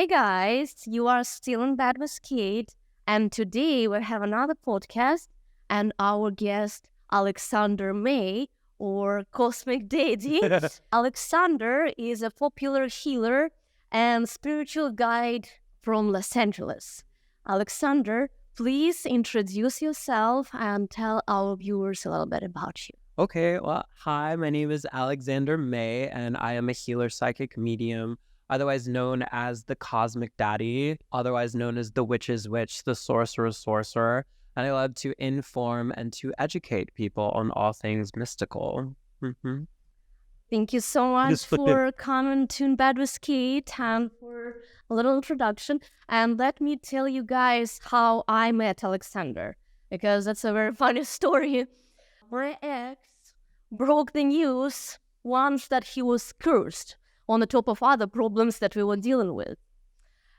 Hey guys, you are still in bed with Kate, and today we have another podcast, and our guest, Alexander Mei, or Cosmic Deity. Alexander is a popular healer and spiritual guide from Los Angeles. Alexander, please introduce yourself and tell our viewers a little bit about you. Okay, well, hi, my name is Alexander Mei, and I am a healer psychic medium, otherwise known as the Cosmic Daddy, otherwise known as the Witch's Witch, the Sorcerer's Sorcerer, and I love to inform and to educate people on all things mystical. Thank you so much for coming to In Bed with Kate and for a little introduction. And let me tell you guys how I met Alexander, because that's a very funny story. My ex broke the news once that he was cursed on the top of other problems that we were dealing with.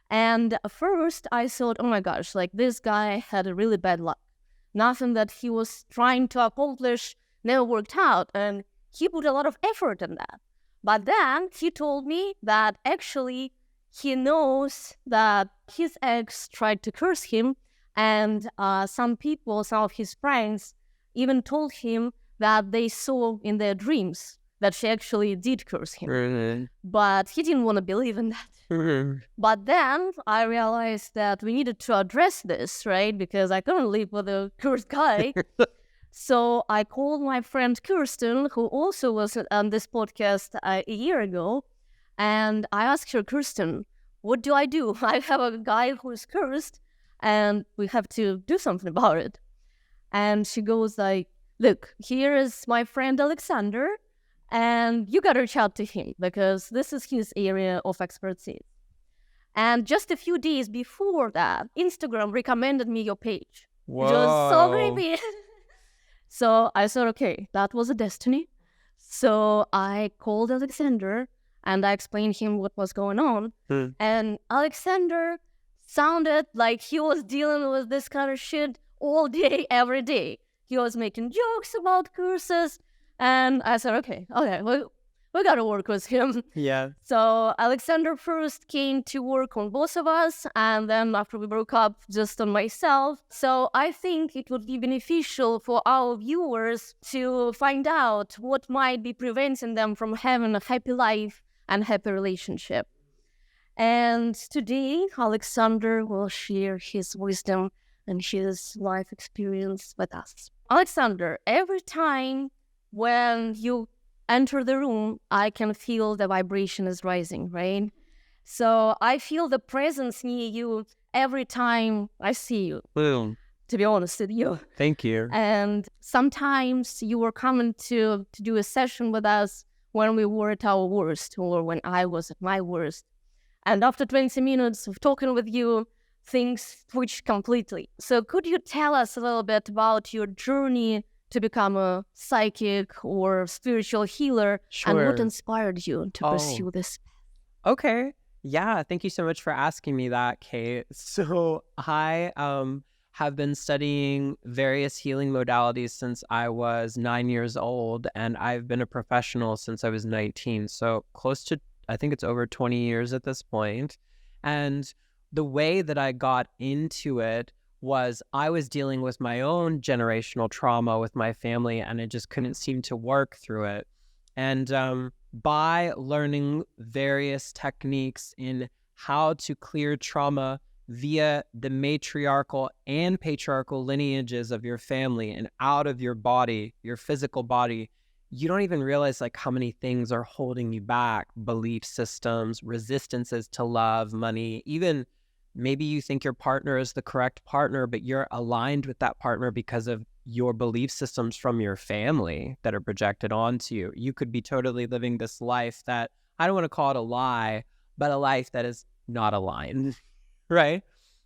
And at first I thought, oh my gosh, like this guy had a really bad luck. Nothing that he was trying to accomplish never worked out. And he put a lot of effort in that. But then he told me that actually he knows that his ex tried to curse him. And some people, some of his friends, even told him that they saw in their dreams that she actually did curse him. But he didn't want to believe in that. But then I realized that we needed to address this, right? Because I couldn't live with a cursed guy. So I called my friend Kirsten, who also was on this podcast a year ago, and I asked her, Kirsten, what do? I have a guy who is cursed, and we have to do something about it. And she goes like, look, here is my friend Alexander, and you got to reach out to him because this is his area of expertise. And just a few days before that, Instagram recommended me your page. Whoa. Which was so creepy. So I thought, okay, that was a destiny. So I called Alexander and I explained him what was going on. And Alexander sounded like he was dealing with this kind of shit all day, every day. He was making jokes about curses. And I said, okay, we got to work with him. Yeah. So Alexander first came to work on both of us, and then after we broke up, just on myself. So I think it would be beneficial for our viewers to find out what might be preventing them from having a happy life and happy relationship. And today, Alexander will share his wisdom and his life experience with us. Alexander, every time when you enter the room, I can feel the vibration is rising, right? So I feel the presence near you every time I see you, Boom. to be honest with you. Thank you. And sometimes you were coming to do a session with us when we were at our worst or when I was at my worst. And after 20 minutes of talking with you, things switched completely. So could you tell us a little bit about your journey to become a psychic or spiritual healer, Sure. and what inspired you to pursue this? Okay. Yeah, thank you so much for asking me that, Kate. So I have been studying various healing modalities since I was 9 years old, and I've been a professional since I was 19. So close to, I think it's over 20 years at this point. And the way that I got into it was I was dealing with my own generational trauma with my family, and I just couldn't seem to work through it. And by learning various techniques in how to clear trauma via the matriarchal and patriarchal lineages of your family and out of your body, your physical body, you don't even realize like how many things are holding you back. Belief systems, resistances to love, money, even maybe you think your partner is the correct partner, but you're aligned with that partner because of your belief systems from your family that are projected onto you. You could be totally living this life that, I don't want to call it a lie, but a life that is not aligned, right?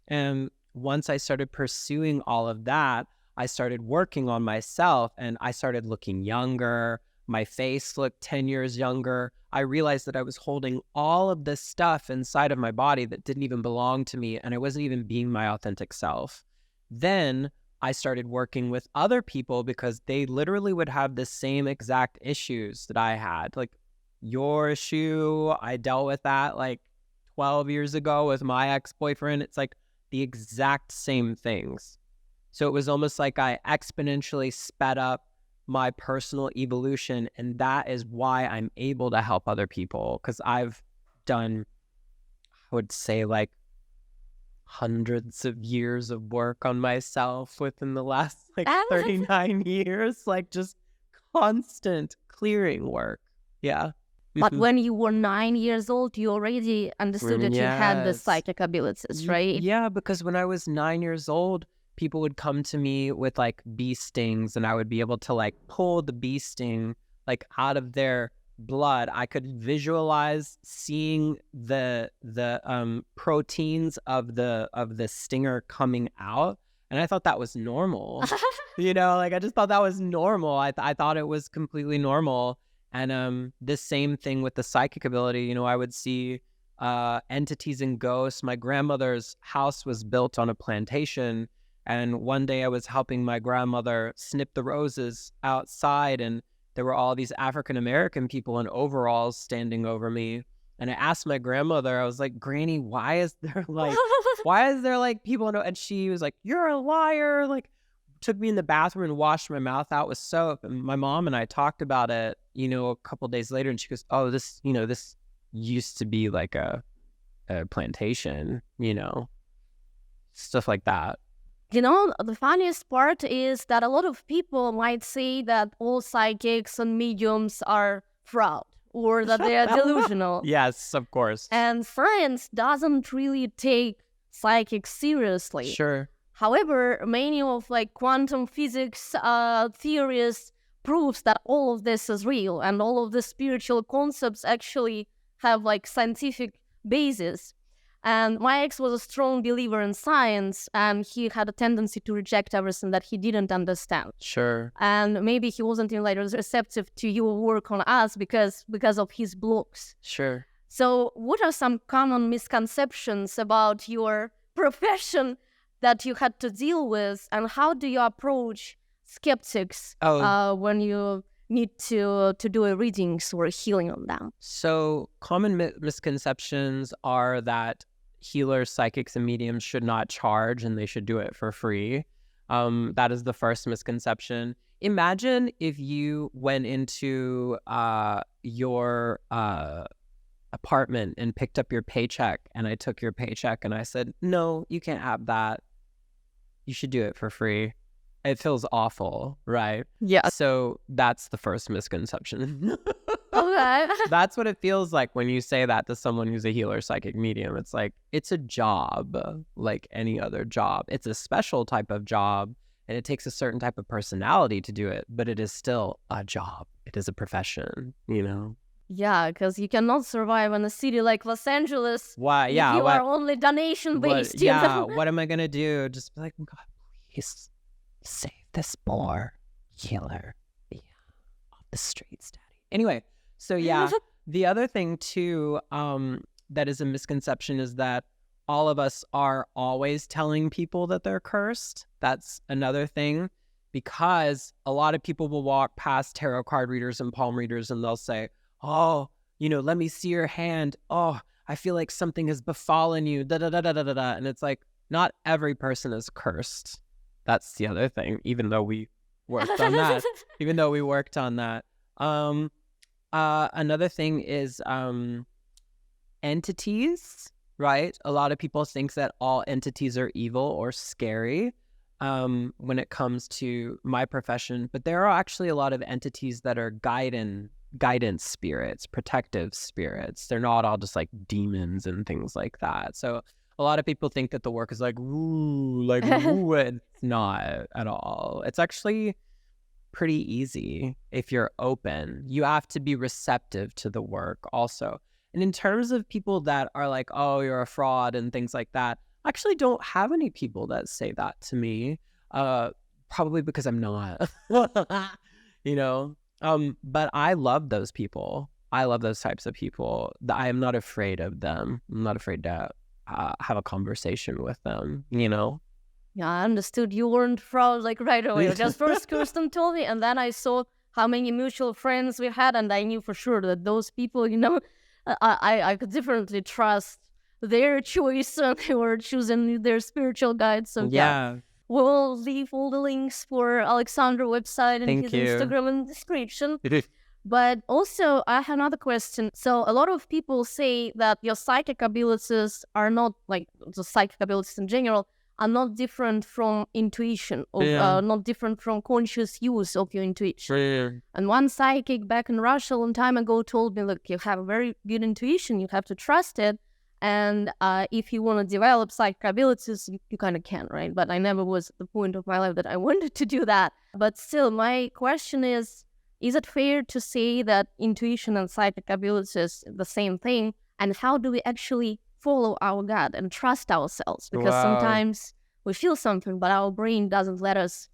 And once I started pursuing all of that, I started working on myself and I started looking younger. My face looked 10 years younger. I realized that I was holding all of this stuff inside of my body that didn't even belong to me, and I wasn't even being my authentic self. Then I started working with other people because they literally would have the same exact issues that I had. Like your issue, I dealt with that like 12 years ago with my ex-boyfriend, it's like the exact same things. So it was almost like I exponentially sped up my personal evolution, and that is why I'm able to help other people, because I've done, I would say, like hundreds of years of work on myself within the last like 39 years, like just constant clearing work. Yeah. But when you were 9 years old, you already understood that you had the psychic abilities, right? Yeah, because when I was 9 years old, people would come to me with like bee stings, and I would be able to like pull the bee sting like out of their blood. I could visualize seeing the proteins of the stinger coming out, and I thought that was normal. Like I just thought that was normal. I thought it was completely normal. And the same thing with the psychic ability. I would see entities and ghosts. My grandmother's house was built on a plantation, and one day I was helping my grandmother snip the roses outside, and there were all these African-American people in overalls standing over me. And I asked my grandmother, I was like, Granny, why is there like people in, and she was like, you're a liar. Like, took me in the bathroom and washed my mouth out with soap. And my mom and I talked about it, a couple days later, and she goes, oh, this used to be like a plantation, stuff like that. The funniest part is that a lot of people might say that all psychics and mediums are fraud, or that they are delusional. Yes, of course. And science doesn't really take psychics seriously. Sure. However, many of quantum physics theories proves that all of this is real, and all of the spiritual concepts actually have scientific basis. And my ex was a strong believer in science, and he had a tendency to reject everything that he didn't understand. Sure. And maybe he wasn't receptive to your work on us because of his blocks. Sure. So what are some common misconceptions about your profession that you had to deal with, and how do you approach skeptics when you need to do a readings or a healing on them? So common misconceptions are that healers, psychics, and mediums should not charge, and they should do it for free. That is the first misconception. Imagine if you went into your apartment and picked up your paycheck, and I took your paycheck and I said, no, you can't have that. You should do it for free. It feels awful, right? Yeah. So that's the first misconception. Okay. That's what it feels like when you say that to someone who's a healer, psychic, medium. It's like, it's a job like any other job. It's a special type of job, and it takes a certain type of personality to do it, but it is still a job. It is a profession, Yeah, because you cannot survive in a city like Los Angeles. Why? Yeah. If you are only donation-based. Yeah, what am I going to do? Just be like, God, please save this poor healer off the streets, Daddy. Anyway, so yeah, the other thing too that is a misconception is that all of us are always telling people that they're cursed. That's another thing, because a lot of people will walk past tarot card readers and palm readers, and they'll say, oh, let me see your hand. Oh, I feel like something has befallen you. Da da da da da da. And it's like, not every person is cursed. That's the other thing. Even though we worked on that. Another thing is entities, right? A lot of people think that all entities are evil or scary when it comes to my profession, but there are actually a lot of entities that are guidance spirits, protective spirits. They're not all just like demons and things like that. So a lot of people think that the work is like, ooh, it's not at all. It's actually pretty easy if you're open. You have to be receptive to the work also. And in terms of people that are like, oh, you're a fraud and things like that, I actually don't have any people that say that to me. Probably because I'm not, but I love those people. I love those types of people. I am not afraid of them. I'm not afraid to have a conversation with them, Yeah, I understood. You weren't fraud right away. Just first Kirsten told me, and then I saw how many mutual friends we had, and I knew for sure that those people, I could definitely trust their choice and they were choosing their spiritual guide. So yeah. We'll leave all the links for Alexander's website and his Instagram in the description. But also, I have another question. So a lot of people say that your psychic abilities are not, like the psychic abilities in general, are not different from intuition, not different from conscious use of your intuition. And one psychic back in Russia a long time ago told me, look, you have a very good intuition, you have to trust it. And if you want to develop psychic abilities, you kind of can, right? But I never was at the point of my life that I wanted to do that. But still, my question is it fair to say that intuition and psychic abilities is the same thing? And how do we actually follow our gut and trust ourselves? Because sometimes we feel something, but our brain doesn't let us,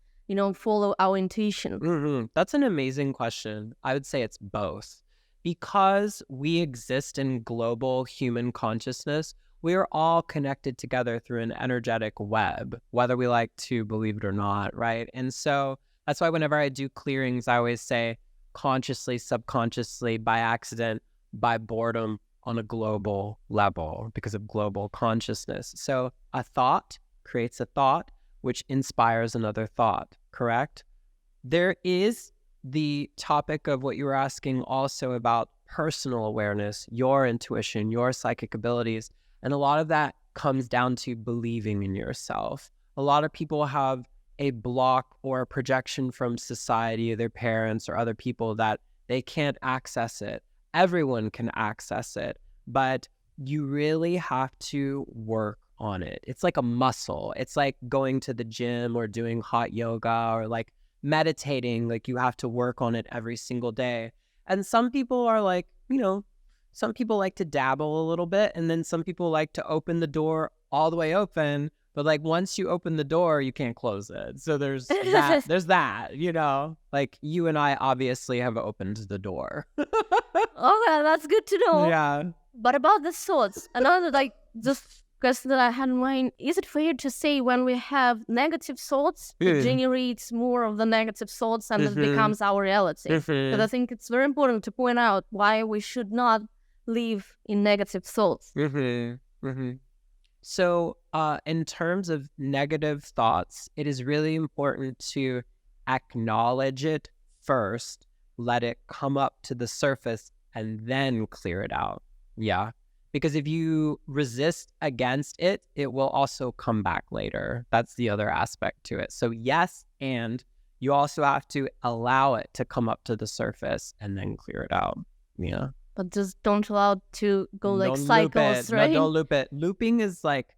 follow our intuition. That's an amazing question. I would say it's both. Because we exist in global human consciousness, we are all connected together through an energetic web, whether we like to believe it or not, right? And so that's why whenever I do clearings, I always say consciously, subconsciously, by accident, by boredom, on a global level because of global consciousness. So a thought creates a thought, which inspires another thought, correct? There is the topic of what you were asking also about personal awareness, your intuition, your psychic abilities. And a lot of that comes down to believing in yourself. A lot of people have a block or a projection from society, their parents or other people that they can't access it. Everyone can access it, but you really have to work on it. It's like a muscle. It's like going to the gym or doing hot yoga or like meditating. Like you have to work on it every single day. And some people are like, some people like to dabble a little bit, and then some people like to open the door all the way open. But like once you open the door, you can't close it. So there's that. There's that. Like you and I obviously have opened the door. Okay, that's good to know. Yeah. But about the thoughts, another just question that I had in mind: is it fair to say when we have negative thoughts, it generates more of the negative thoughts, and it becomes our reality? Because I think it's very important to point out why we should not live in negative thoughts. So in terms of negative thoughts, it is really important to acknowledge it first, let it come up to the surface, and then clear it out. Yeah. Because if you resist against it, it will also come back later. That's the other aspect to it. So yes, and you also have to allow it to come up to the surface and then clear it out. Yeah. But just don't allow it to go like cycles, right? No, don't loop it. Looping is like,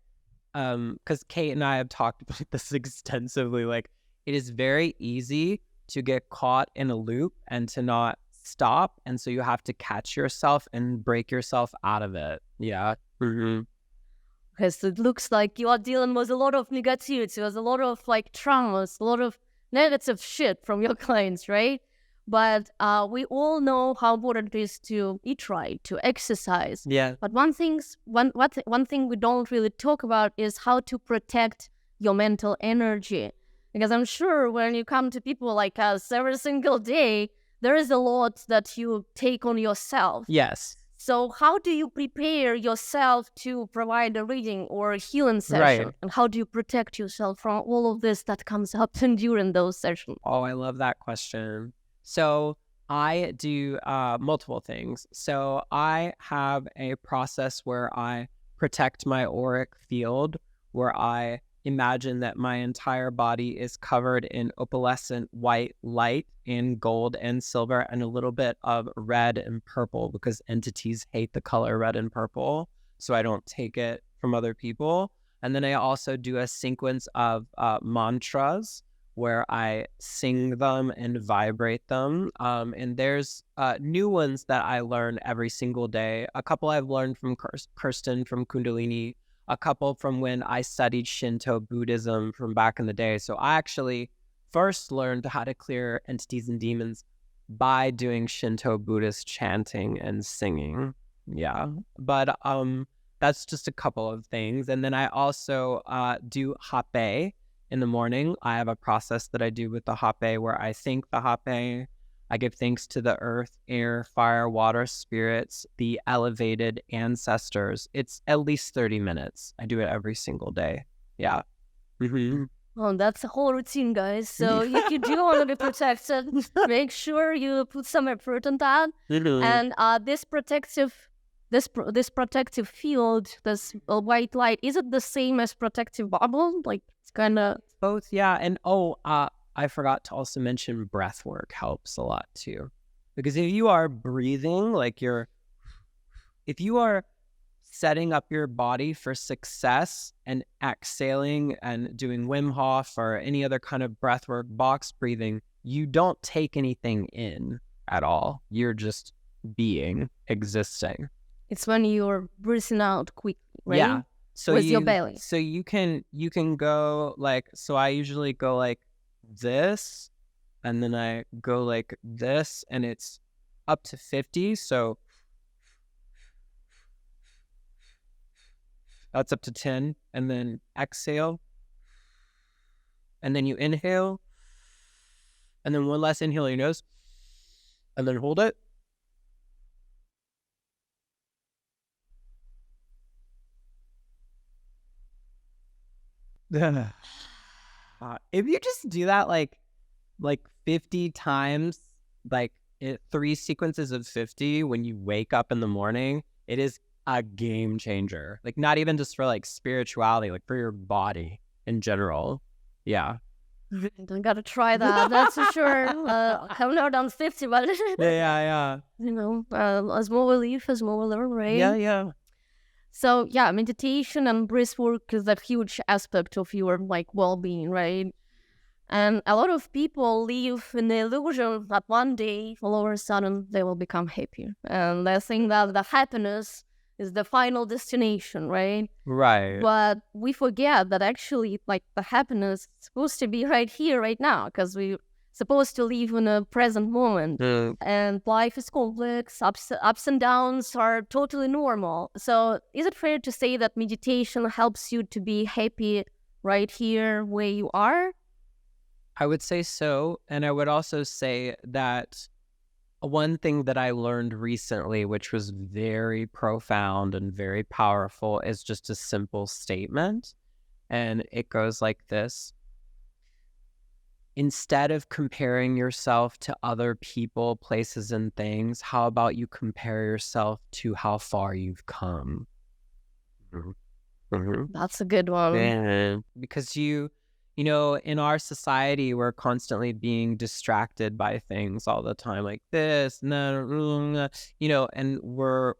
because Kate and I have talked about this extensively. Like, it is very easy to get caught in a loop and to not stop. And so you have to catch yourself and break yourself out of it. Yeah. Because it looks like you are dealing with a lot of negativity, with a lot of like traumas, a lot of negative shit from your clients, right? But we all know how important it is to eat right, to exercise. Yeah. But one thing we don't really talk about is how to protect your mental energy. Because I'm sure when you come to people like us every single day, there is a lot that you take on yourself. Yes. So how do you prepare yourself to provide a reading or a healing session? Right. And how do you protect yourself from all of this that comes up during those sessions? Oh, I love that question. So I do multiple things. So I have a process where I protect my auric field, where I imagine that my entire body is covered in opalescent white light in gold and silver and a little bit of red and purple, because entities hate the color red and purple. So I don't take it from other people. And then I also do a sequence of mantras where I sing them and vibrate them. And there's new ones that I learn every single day. A couple I've learned from Kirsten from Kundalini, a couple from when I studied Shinto Buddhism from back in the day. So I actually first learned how to clear entities and demons by doing Shinto Buddhist chanting and singing. Yeah. But that's just a couple of things. And then I also do hape in the morning. I have a process that I do with the hape where I think the hape, I give thanks to the earth, air, fire, water, spirits, the elevated ancestors. It's at least 30 minutes. I do it every single day. Yeah. Mm-hmm. Oh, that's a whole routine, guys. So if you do want to be protected, make sure you put some effort on that. And this protective field, this white light, is it the same as protective bubble? Like, it's kind of both, yeah. And I forgot to also mention breath work helps a lot too, because if you are breathing, like if you are setting up your body for success and exhaling and doing Wim Hof or any other kind of breath work, box breathing, you don't take anything in at all. You're just being, existing. It's when you're breathing out quickly, right? Yeah. So with your belly. So you can go like, so I usually go like this, and then I go like this, and it's up to 50. So that's up to 10, and then exhale, and then you inhale, and then one last inhale your nose, and then hold it. If you just do that like 50 times, like 3 sequences of 50 when you wake up in the morning, it is a game changer. Like, not even just for like spirituality, like for your body in general. Yeah. I gotta try that. That's for sure. I haven't never done 50, but yeah. You know, as more we live, as more we learn, right? Yeah. So yeah, meditation and breath work is a huge aspect of your like well-being, right? And a lot of people live in the illusion that one day, all of a sudden, they will become happier, and they think that the happiness is the final destination, right? Right. But we forget that actually, like, the happiness is supposed to be right here, right now, because we're supposed to live in a present moment. And life is complex. Ups and downs are totally normal. So is it fair to say that meditation helps you to be happy right here where you are? I would say so. And I would also say that one thing that I learned recently, which was very profound and very powerful, is just a simple statement. And it goes like this. Instead of comparing yourself to other people, places, and things, how about you compare yourself to how far you've come? That's a good one. Yeah. Because you know, in our society, we're constantly being distracted by things all the time, like this, you know, and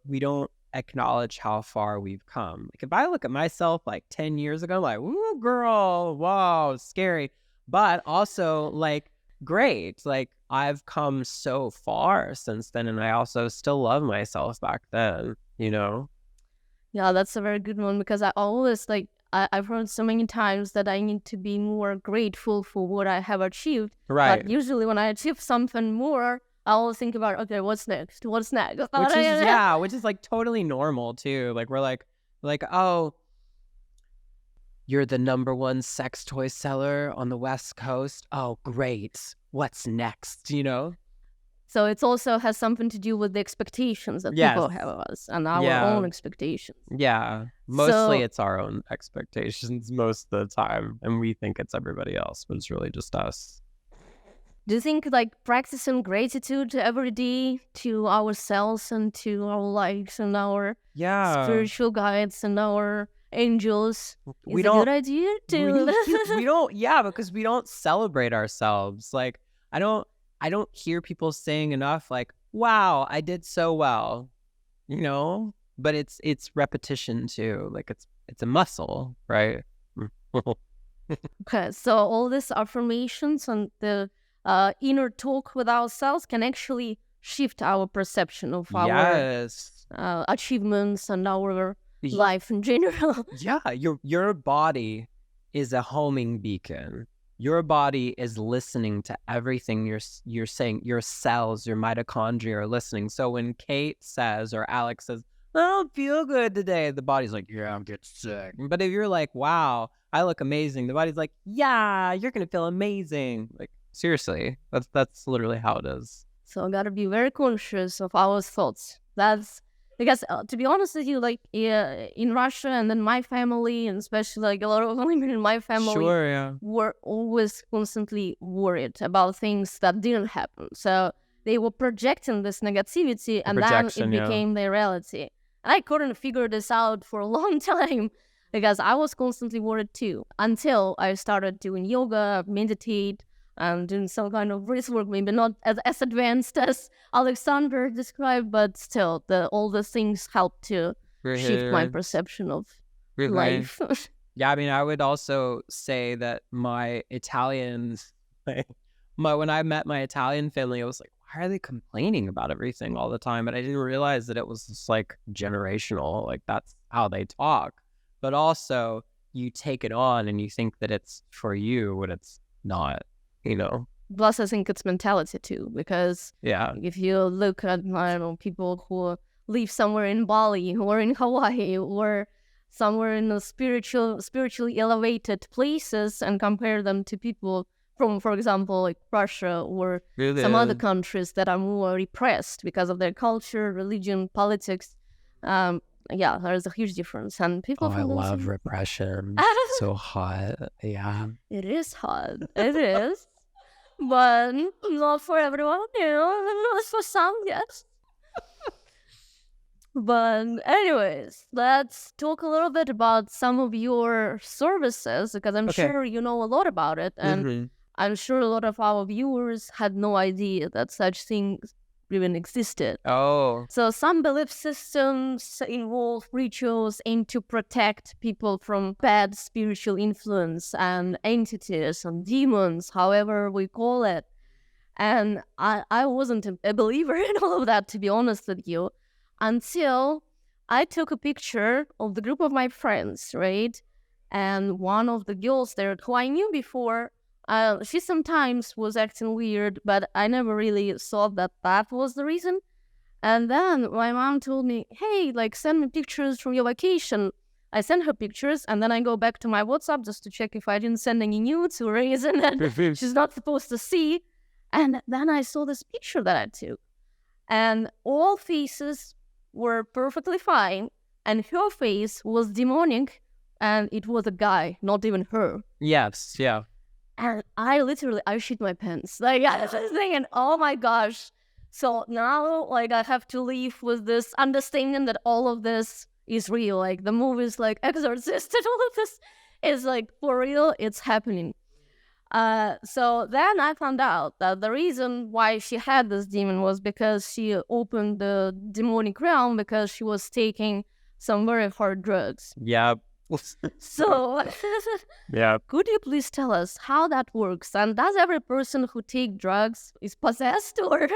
we don't acknowledge how far we've come. Like, if I look at myself like 10 years ago, I'm like, ooh, girl, wow, scary. But also, like, great. Like, I've come so far since then, and I also still love myself back then, you know? Yeah, that's a very good one, because I always, like, I've heard so many times that I need to be more grateful for what I have achieved. Right. But usually when I achieve something more, I always think about, okay, what's next? What's next? Which is like totally normal too. Like, we're like, oh, you're the #1 sex toy seller on the West Coast. Oh, great. What's next? You know? So it also has something to do with the expectations that people have of us and our own expectations. Yeah. Mostly it's our own expectations most of the time. And we think it's everybody else, but it's really just us. Do you think, like, practicing gratitude every day to ourselves and to our lives and our spiritual guides and our angels is a good idea we don't, because we don't celebrate ourselves. Like, I don't hear people saying enough, like, wow, I did so well, you know? But it's repetition too. Like, it's a muscle, right? Okay, so all these affirmations and the inner talk with ourselves can actually shift our perception of our achievements and our life in general. Yeah, your body is a homing beacon. Your body is listening to everything you're saying. Your cells, your mitochondria are listening. So when Kate says, or Alex says, I don't feel good today, the body's like, yeah, I'm getting sick. But if you're like, wow, I look amazing, the body's like, yeah, you're gonna feel amazing. Like, seriously, that's literally how it is. So I gotta be very conscious of our thoughts. That's because, to be honest with you, like in Russia and then my family, and especially like a lot of women in my family, were always constantly worried about things that didn't happen. So they were projecting this negativity, and then it became their reality. And I couldn't figure this out for a long time because I was constantly worried too, until I started doing yoga, meditate, and doing some kind of breath work, maybe not as advanced as Alexander described, but still, all the things help to shift my perception of life. Yeah, I mean, I would also say that my Italians, when I met my Italian family, I was like, why are they complaining about everything all the time? And I didn't realize that it was just like generational, like that's how they talk. But also, you take it on and you think that it's for you when it's not. Plus I think it's mentality too, because if you look at, I don't know, people who live somewhere in Bali or in Hawaii or somewhere in the spiritually elevated places and compare them to people from, for example, like Russia or some other countries that are more repressed because of their culture, religion, politics, there's a huge difference. And people I love repression. So hot. Yeah, it is hot. It is. But not for everyone, for some, yes. But anyways, let's talk a little bit about some of your services, because I'm sure you know a lot about it. And I'm sure a lot of our viewers had no idea that such things even existed. So some belief systems involve rituals aimed to protect people from bad spiritual influence and entities and demons, however we call it. And I wasn't a believer in all of that, to be honest with you, until I took a picture of the group of my friends, right? And one of the girls there who I knew before, she sometimes was acting weird, but I never really thought that was the reason. And then my mom told me, hey, like, send me pictures from your vacation. I sent her pictures, and then I go back to my WhatsApp just to check if I didn't send any nudes or anything that she's not supposed to see. And then I saw this picture that I took. And all faces were perfectly fine, and her face was demonic, and it was a guy, not even her. Yes, yeah. And I shit my pants. Like, I was thinking, oh my gosh. So now, like, I have to live with this understanding that all of this is real. Like, the movies like Exorcist and all of this is, like, for real, it's happening. So then I found out that the reason why she had this demon was because she opened the demonic realm because she was taking some very hard drugs. Yep. So, yeah. Could you please tell us how that works? And does every person who take drugs is possessed, or?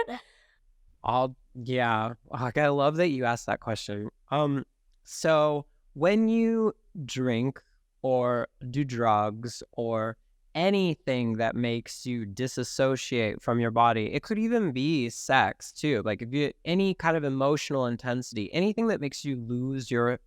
Yeah. I love that you asked that question. So when you drink or do drugs or anything that makes you disassociate from your body, it could even be sex too. Like if you any kind of emotional intensity, anything that makes you lose your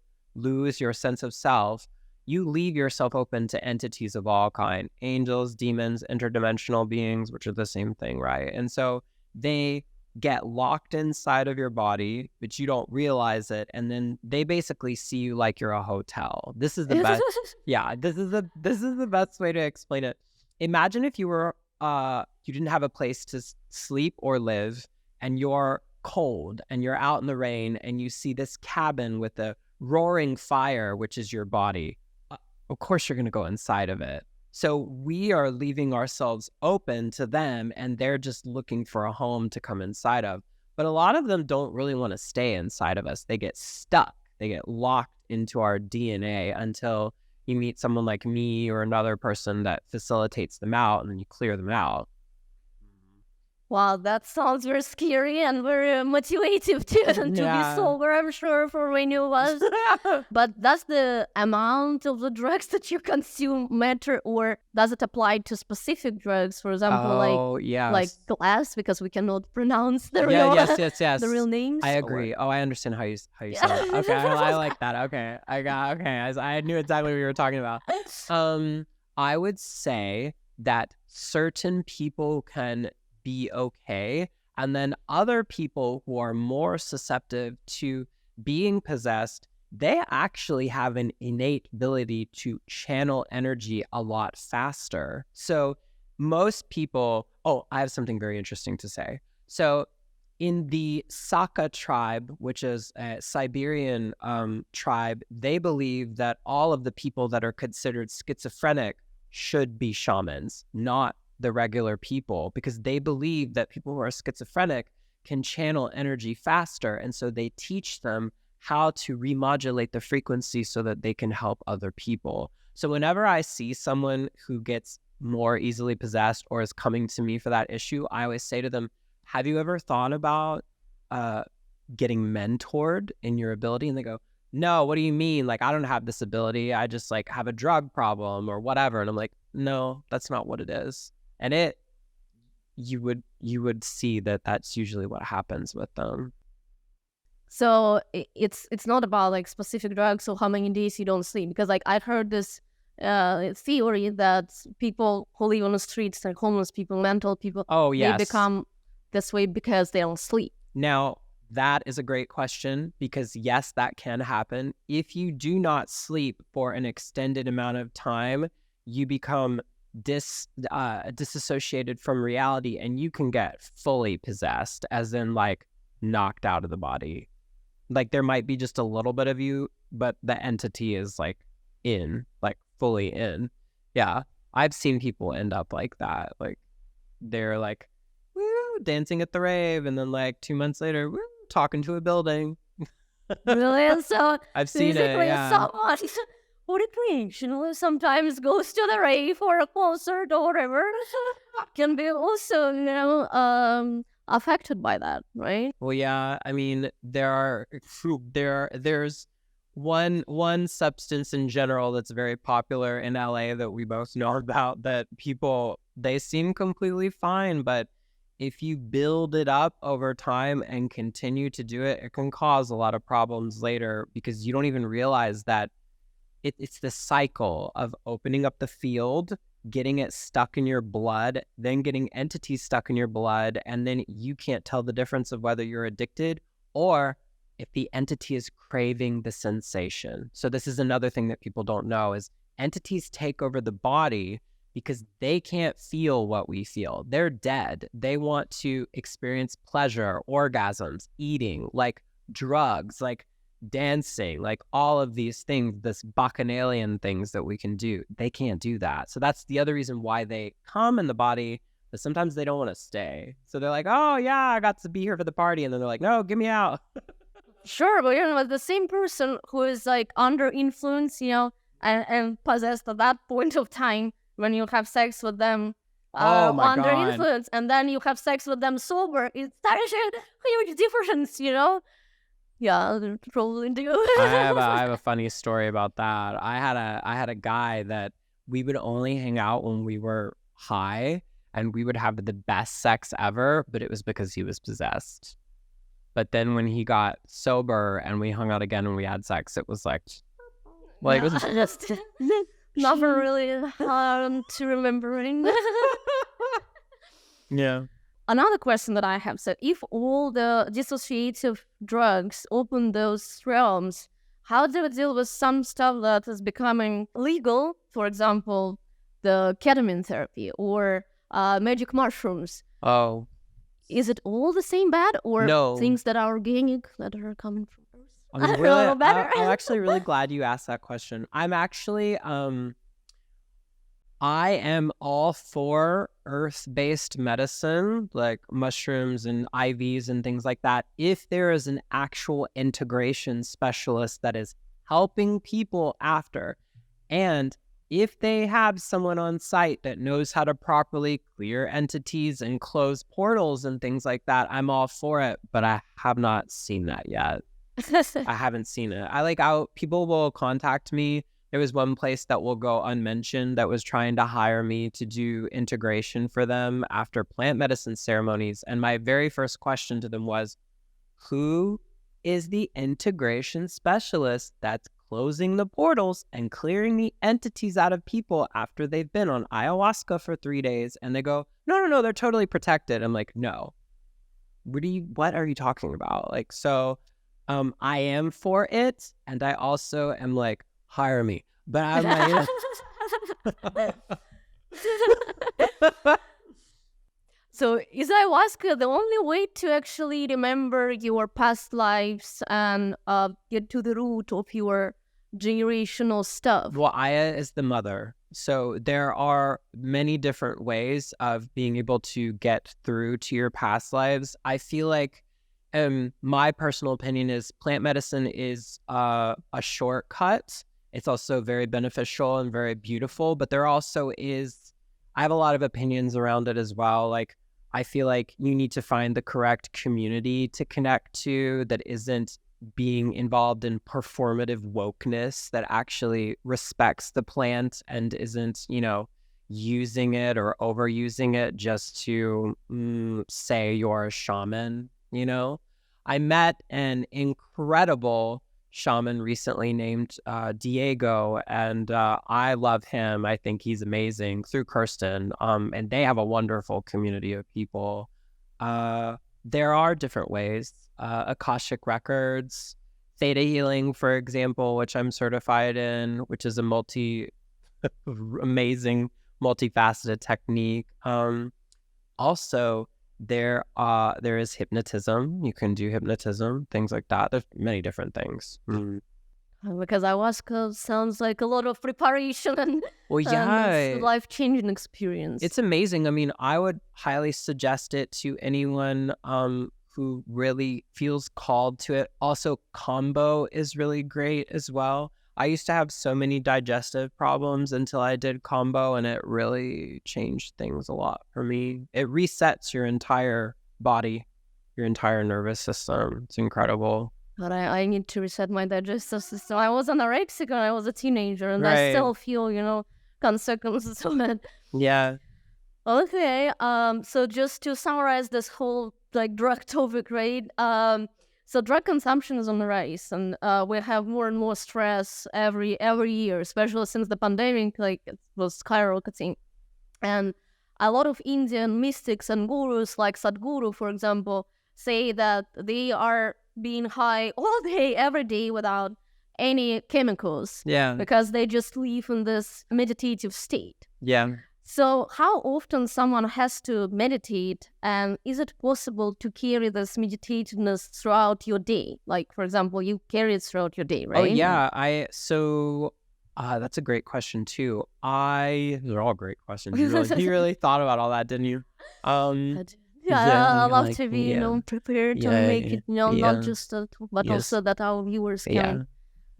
sense of self, you leave yourself open to entities of all kind, angels, demons, interdimensional beings, which are the same thing, right? And so they get locked inside of your body, but you don't realize it, and then they basically see you like you're a hotel. This is the best. Yeah, this is the best way to explain it. Imagine if you were you didn't have a place to sleep or live, and you're cold and you're out in the rain, and you see this cabin with a roaring fire, which is your body. Of course you're going to go inside of it. So we are leaving ourselves open to them, and they're just looking for a home to come inside of. But a lot of them don't really want to stay inside of us. They get stuck. They get locked into our DNA until you meet someone like me or another person that facilitates them out, and then you clear them out. Wow, that sounds very scary and very motivative to be sober, I'm sure, for when you was. But does the amount of the drugs that you consume matter, or does it apply to specific drugs? For example, like glass, because we cannot pronounce the real the real names. I agree. Oh, I understand how you say that. Okay, I like that. Okay, I knew exactly what you were talking about. I would say that certain people can be okay And then other people who are more susceptible to being possessed, they actually have an innate ability to channel energy a lot faster. So most people, I have something very interesting to say. So in the Saka tribe, which is a Siberian tribe, they believe that all of the people that are considered schizophrenic should be shamans, not the regular people, because they believe that people who are schizophrenic can channel energy faster. And so they teach them how to remodulate the frequency so that they can help other people. So whenever I see someone who gets more easily possessed or is coming to me for that issue, I always say to them, have you ever thought about getting mentored in your ability? And they go, no, what do you mean? Like, I don't have this ability. I just like have a drug problem or whatever. And I'm like, no, that's not what it is. And you would see that that's usually what happens with them. So it's not about like specific drugs or how many days you don't sleep, because like I've heard this theory that people who live on the streets, like homeless people, mental people, they become this way because they don't sleep. Now, that is a great question, because yes, that can happen. If you do not sleep for an extended amount of time, you become disassociated from reality, and you can get fully possessed, as in like knocked out of the body. Like there might be just a little bit of you, but the entity is like fully in. Yeah, I've seen people end up like that. Like they're like, woo, dancing at the rave, and then like 2 months later, woo, talking to a building. Really? And so I've seen it. Yeah. Someone who recreationally sometimes goes to the rave for a concert or whatever can be also, affected by that, right? Well, yeah. I mean, there's one substance in general that's very popular in LA that we both know about, that people, they seem completely fine, but if you build it up over time and continue to do it, it can cause a lot of problems later, because you don't even realize that it's the cycle of opening up the field, getting it stuck in your blood, then getting entities stuck in your blood, and then you can't tell the difference of whether you're addicted or if the entity is craving the sensation. So this is another thing that people don't know, is entities take over the body because they can't feel what we feel. They're dead. They want to experience pleasure, orgasms, eating, like drugs, like dancing, like all of these things, this bacchanalian things that we can do. They can't do that. So that's the other reason why they come in the body, but sometimes they don't want to stay. So they're like, oh yeah, I got to be here for the party. And then they're like, no, get me out. Sure, but the same person who is like under influence, and possessed at that point of time, when you have sex with them under influence, and then you have sex with them sober, it's such a huge difference, Yeah, they probably do. I have a funny story about that. I had a guy that we would only hang out when we were high, and we would have the best sex ever, but it was because he was possessed. But then when he got sober and we hung out again and we had sex, it was like it was just never really to remembering. Yeah. Another question that I have said, if all the dissociative drugs open those realms, how do we deal with some stuff that is becoming legal? For example, the ketamine therapy or magic mushrooms. Oh. Is it all the same bad, or no, things that are organic that are coming from Earth? I'm actually really glad you asked that question. I'm actually, I am all for earth-based medicine, like mushrooms and IVs and things like that, if there is an actual integration specialist that is helping people after. And if they have someone on site that knows how to properly clear entities and close portals and things like that, I'm all for it, but I have not seen that yet. I haven't seen it. People will contact me. There was one place that will go unmentioned that was trying to hire me to do integration for them after plant medicine ceremonies. And my very first question to them was, who is the integration specialist that's closing the portals and clearing the entities out of people after they've been on ayahuasca for 3 days? And they go, no, they're totally protected. I'm like, no, what are you talking about? Like, so I am for it, and I also am like, hire me. But I'm like, So is ayahuasca the only way to actually remember your past lives and get to the root of your generational stuff? well, Aya is the mother. So there are many different ways of being able to get through to your past lives. I feel like my personal opinion is plant medicine is a shortcut. It's also very beneficial and very beautiful, but there also is, I have a lot of opinions around it as well. Like, I feel like you need to find the correct community to connect to that isn't being involved in performative wokeness, that actually respects the plant and isn't, using it or overusing it just to say you're a shaman, I met an incredible shaman recently named Diego, and I love him. I think he's amazing, through Kirsten. And they have a wonderful community of people. There are different ways. Akashic records, theta healing, for example, which I'm certified in, which is a amazing, multifaceted technique. Also, there is hypnotism. You can do hypnotism, things like that. There's many different things. Because ayahuasca sounds like a lot of preparation and, well, yeah, it's a life-changing experience. It's amazing. I mean, I would highly suggest it to anyone who really feels called to it. Also, combo is really great as well. I used to have so many digestive problems until I did combo, and it really changed things a lot for me. It resets your entire body, your entire nervous system. It's incredible. But I need to reset my digestive system. I was anorexic when I was a teenager, and Right. I still feel, consequences of it. Yeah. Okay. So just to summarize this whole drug topic, right? So drug consumption is on the rise, and we have more and more stress every year, especially since the pandemic. It was skyrocketing, and a lot of Indian mystics and gurus, like Sadhguru, for example, say that they are being high all day, every day, without any chemicals. Yeah. Because they just live in this meditative state. Yeah. So how often someone has to meditate, and is it possible to carry this meditativeness throughout your day? Like, for example, you carry it throughout your day, right? Oh, yeah. That's a great question too. They're all great questions. You really thought about all that, didn't you? I love to be, prepared to make it, not just but Yes. also that our viewers can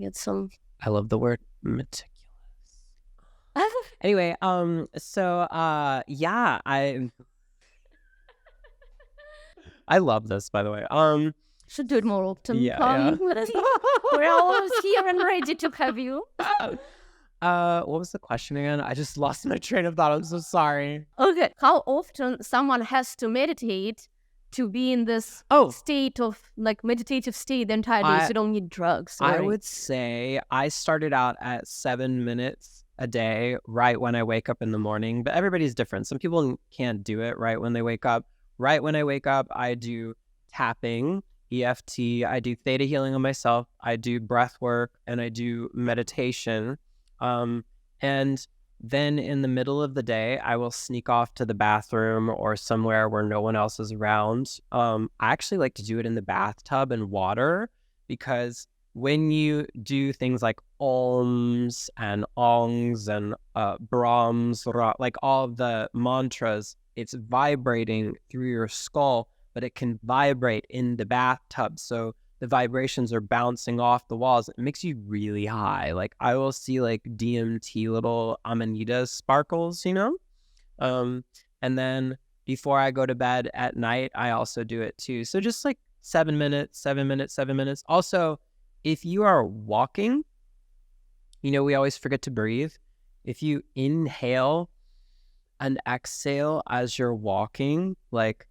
get some. I love the word meticulous. Anyway, I love this, by the way. Should do it more often. Yeah. We're always here and ready to have you. What was the question again? I just lost my train of thought. I'm so sorry. Okay. How often someone has to meditate to be in this state of meditative state the entire day, so you don't need drugs? I would say I started out at 7 minutes a day right when I wake up in the morning, but everybody's different. Some people can't do it right when they wake up. Right when I wake up, I do tapping, EFT, I do theta healing on myself, I do breath work, and I do meditation. And then in the middle of the day, I will sneak off to the bathroom or somewhere where no one else is around. I actually like to do it in the bathtub and water, because when you do things like Oms and Ongs and Brahms, like all of the mantras, it's vibrating through your skull, but it can vibrate in the bathtub. So the vibrations are bouncing off the walls. It makes you really high. Like, I will see like DMT little Amanita sparkles, and then before I go to bed at night, I also do it too. So just like 7 minutes, 7 minutes, 7 minutes. Also, if you are walking, we always forget to breathe. If you inhale and exhale as you're walking, like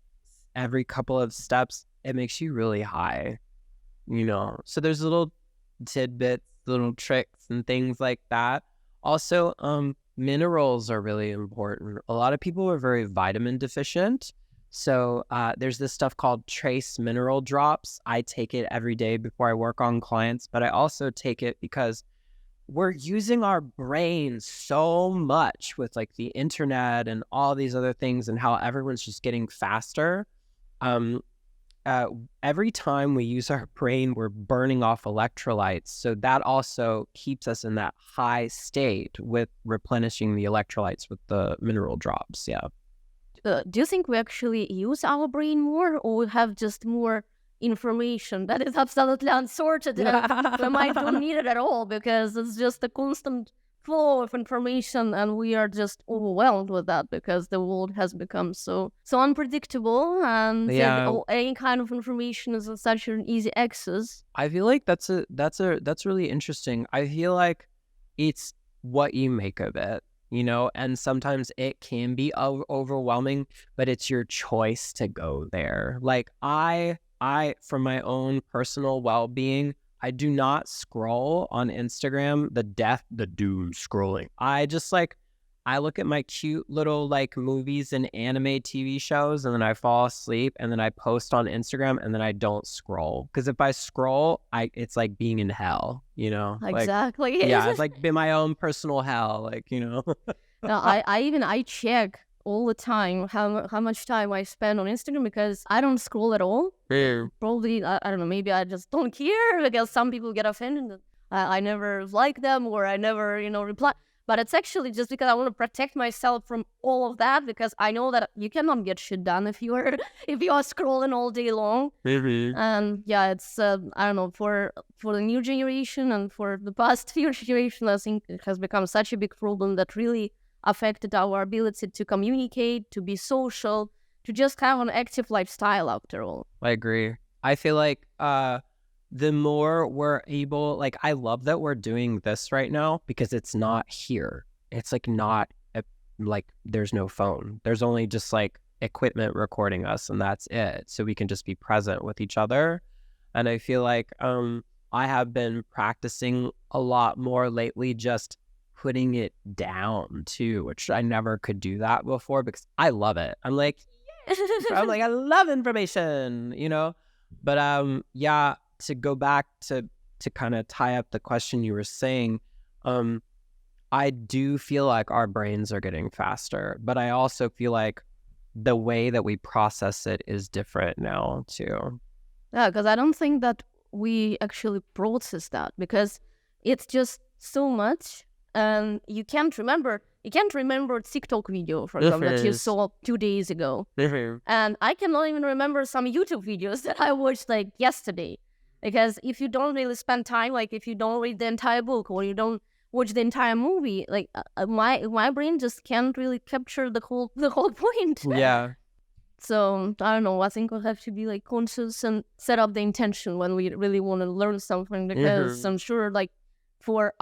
every couple of steps, it makes you really high, So there's little tidbits, little tricks and things like that. Also, minerals are really important. A lot of people are very vitamin deficient. So there's this stuff called trace mineral drops. I take it every day before I work on clients, but I also take it because we're using our brains so much with like the internet and all these other things and how everyone's just getting faster. Um, every time we use our brain, we're burning off electrolytes. So that also keeps us in that high state with replenishing the electrolytes with the mineral drops. Yeah. Do you think we actually use our brain more, or we have just more information that is absolutely unsorted and we might don't need it at all because it's just a constant flow of information and we are just overwhelmed with that because the world has become so unpredictable and any kind of information is in such an easy access. I feel like that's really interesting. I feel like it's what you make of it, you know, and sometimes it can be overwhelming, but it's your choice to go there. Like I for my own personal well-being, I do not scroll on Instagram, the doom scrolling. I just like, I look at my cute little like movies and anime TV shows and then I fall asleep and then I post on Instagram and then I don't scroll. Because if I scroll, it's like being in hell, you know? Exactly. Like, yeah, it's like been my own personal hell, like, you know? No, I check all the time how much time I spend on Instagram because I don't scroll at all. Probably, I don't know, maybe I just don't care because some people get offended. I never like them or I never, reply. But it's actually just because I want to protect myself from all of that because I know that you cannot get shit done if you are scrolling all day long. And yeah, it's I don't know, for the new generation and for the past few generations, I think it has become such a big problem that really affected our ability to communicate, to be social, to just have an active lifestyle after all. I agree. I feel like the more we're able, like I love that we're doing this right now because it's not here. It's like not like there's no phone. There's only just like equipment recording us and that's it. So we can just be present with each other. And I feel like I have been practicing a lot more lately, just putting it down too, which I never could do that before because I love it. I'm like, I love information, you know? But yeah, to go back to kind of tie up the question you were saying, I do feel like our brains are getting faster, but I also feel like the way that we process it is different now too. Yeah, because I don't think that we actually process that because it's just so much. And you can't remember a TikTok video, for example, that you saw 2 days ago. And I cannot even remember some YouTube videos that I watched like yesterday. Because if you don't really spend time, like if you don't read the entire book or you don't watch the entire movie, like my brain just can't really capture the whole point. Yeah. So I don't know. I think we'll have to be like conscious and set up the intention when we really want to learn something. Because I'm sure, like for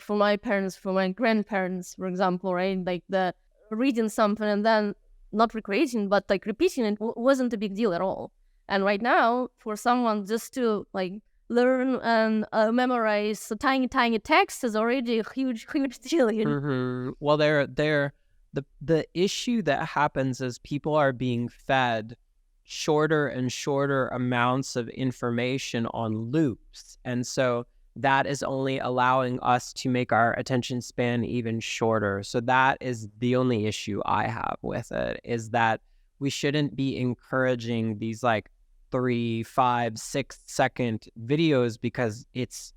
my parents, for my grandparents, for example, right? Like the reading something and then not recreating, but like repeating it wasn't a big deal at all. And right now, for someone just to like learn and memorize a tiny text is already a huge deal. You know? Well, the issue that happens is people are being fed shorter and shorter amounts of information on loops, and so that is only allowing us to make our attention span even shorter. So that is the only issue I have with it, is that we shouldn't be encouraging these like 3, 5, 6 second videos because it's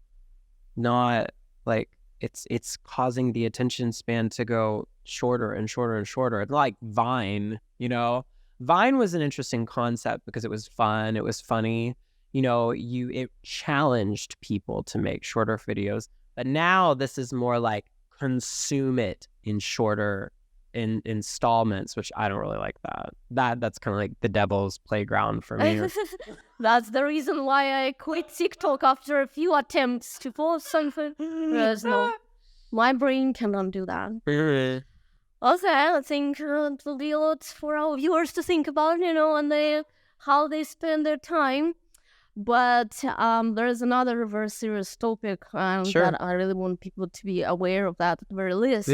not like it's causing the attention span to go shorter and shorter and shorter. It's like Vine, you know. Vine was an interesting concept because it was fun, it was funny. You know, it challenged people to make shorter videos. But now this is more like consume it in shorter installments, which I don't really like that. That's kind of like the devil's playground for me. That's the reason why I quit TikTok after a few attempts to post something. Because no, my brain cannot do that. Okay, I think it will be a lot for our viewers to think about, you know, and how they spend their time. But there is another very serious topic that I really want people to be aware of that at the very least.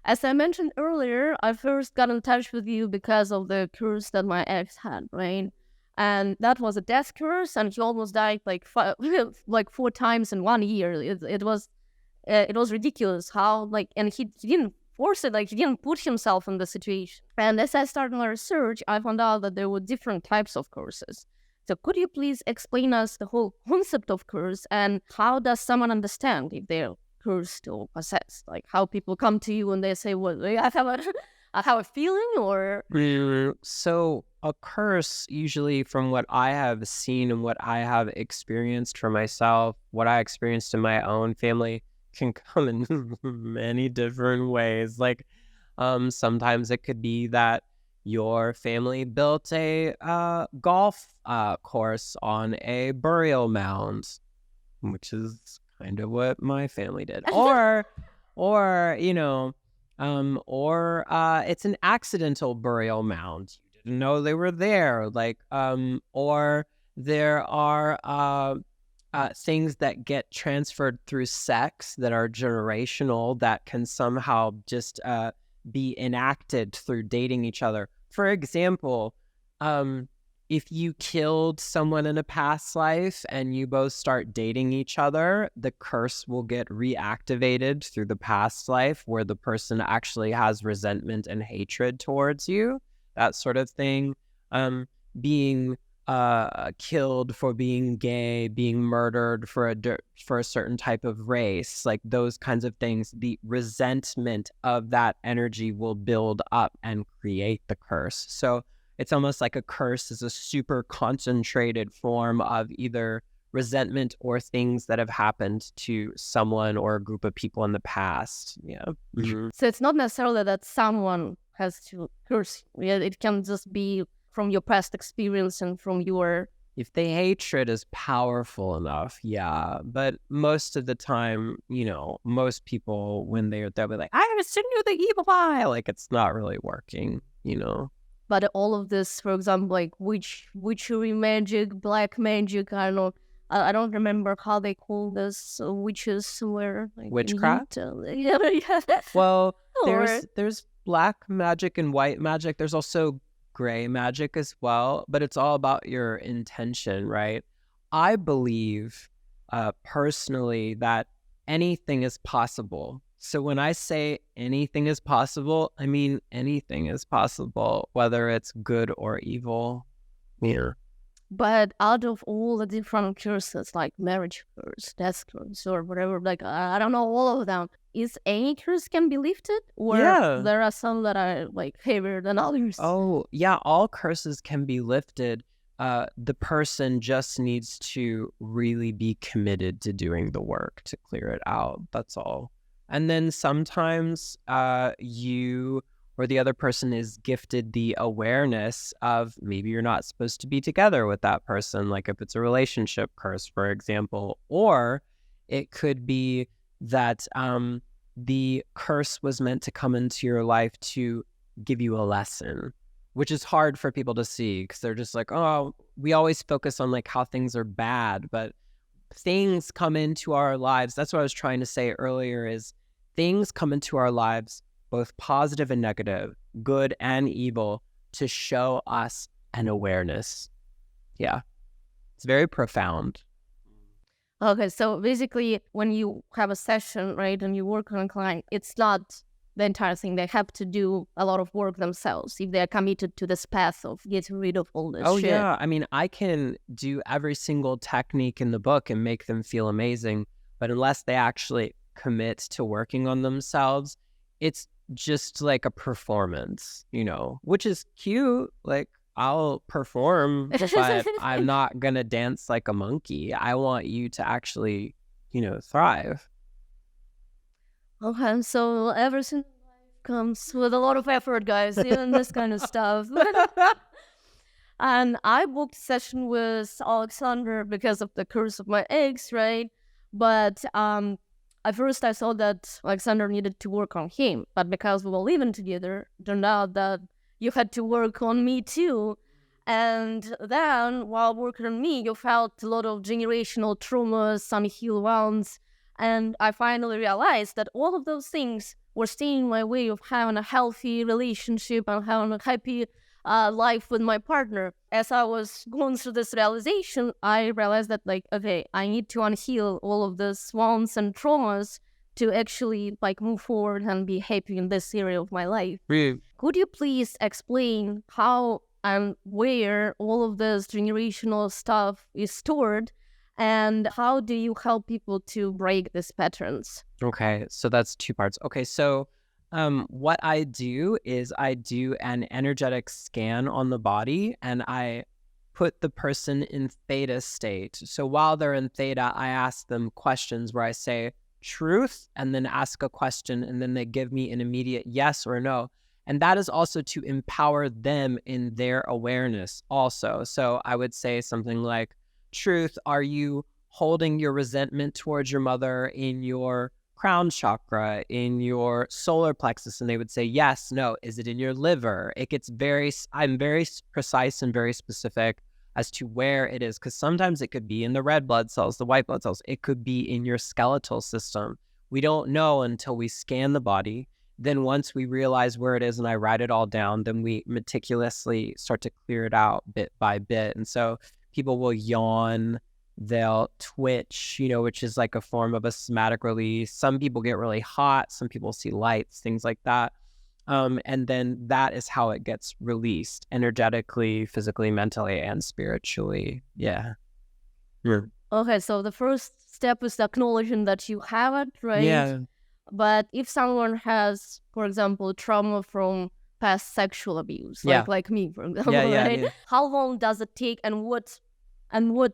as I mentioned earlier, I first got in touch with you because of the curse that my ex had, right? And that was a death curse, and he almost died like like 4 times in 1 year. It was ridiculous how, like, and he didn't force it, like he didn't put himself in the situation. And as I started my research, I found out that there were different types of curses. So could you please explain us the whole concept of curse, and how does someone understand if they're cursed or possessed? Like how people come to you and they say, well, I have a feeling, or... So a curse, usually from what I have seen and what I have experienced for myself, what I experienced in my own family, can come in many different ways. Like sometimes it could be that your family built a golf course on a burial mound, which is kind of what my family did. Or it's an accidental burial mound. You didn't know they were there. Like, or there are things that get transferred through sex that are generational that can somehow just be enacted through dating each other. For example, if you killed someone in a past life and you both start dating each other, the curse will get reactivated through the past life where the person actually has resentment and hatred towards you, that sort of thing. Being killed for being gay, being murdered for a certain type of race, like those kinds of things, the resentment of that energy will build up and create the curse. So it's almost like a curse is a super concentrated form of either resentment or things that have happened to someone or a group of people in the past. Yeah. Mm-hmm. So it's not necessarily that someone has to curse you. It can just be from your past experience and from your... If the hatred is powerful enough, yeah. But most of the time, most people, when they'll be like, I have sent you the evil eye, like it's not really working, But all of this, for example, like witchery magic, black magic, I don't remember how they call this. Witches were like witchcraft. Yeah. Well, there's black magic and white magic. There's also gray magic as well, but it's all about your intention, right? I believe personally that anything is possible. So when I say anything is possible, I mean anything is possible, whether it's good or evil. Yeah. But out of all the different curses, like marriage curse, death curse, or whatever, like I don't know all of them, is any curse can be lifted? Or there are some that are like heavier than others? Oh, yeah, all curses can be lifted. The person just needs to really be committed to doing the work to clear it out. That's all. And then sometimes you or the other person is gifted the awareness of maybe you're not supposed to be together with that person, like if it's a relationship curse, for example. Or it could be that the curse was meant to come into your life to give you a lesson, which is hard for people to see because they're just like, oh, we always focus on like how things are bad, but things come into our lives. That's what I was trying to say earlier, is things come into our lives, both positive and negative, good and evil, to show us an awareness. Yeah. It's very profound. Okay, so basically when you have a session, right, and you work on a client, it's not the entire thing. They have to do a lot of work themselves if they're committed to this path of getting rid of all this shit. Oh, yeah. I mean, I can do every single technique in the book and make them feel amazing, but unless they actually commit to working on themselves, it's just like a performance, which is cute. Like, I'll perform, but I'm not going to dance like a monkey. I want you to actually, thrive. Okay, so everything comes with a lot of effort, guys, even this kind of stuff. And I booked a session with Alexander because of the curse of my ex, right? But at first I thought that Alexander needed to work on him, but because we were living together, it turned out that you had to work on me too. And then while working on me, you felt a lot of generational traumas, unhealed wounds, And I finally realized that all of those things were staying in my way of having a healthy relationship and having a happy life with my partner. As I was going through this realization, I realized that, like, okay, I need to unheal all of these wounds and traumas to actually, like, move forward and be happy in this area of my life. Could you please explain how and where all of this generational stuff is stored, and how do you help people to break these patterns? Okay, so that's two parts. Okay, so what I do is I do an energetic scan on the body, and I put the person in theta state. So while they're in theta, I ask them questions where I say truth and then ask a question, and then they give me an immediate yes or no. And that is also to empower them in their awareness also. So I would say something like, truth, are you holding your resentment towards your mother in your crown chakra, in your solar plexus? And they would say yes, no. Is it in your liver? It gets I'm very precise and very specific as to where it is, because sometimes it could be in the red blood cells, the white blood cells. It could be in your skeletal system. We don't know until we scan the body. Then once we realize where it is and I write it all down, then we meticulously start to clear it out bit by bit. And so people will yawn, they'll twitch, which is like a form of a somatic release. Some people get really hot, some people see lights, things like that. And then that is how it gets released energetically, physically, mentally, and spiritually. Yeah. Okay, so the first step is acknowledging that you have it, right? Yeah. But if someone has, for example, trauma from past sexual abuse, like me, for example, right? How long does it take, and what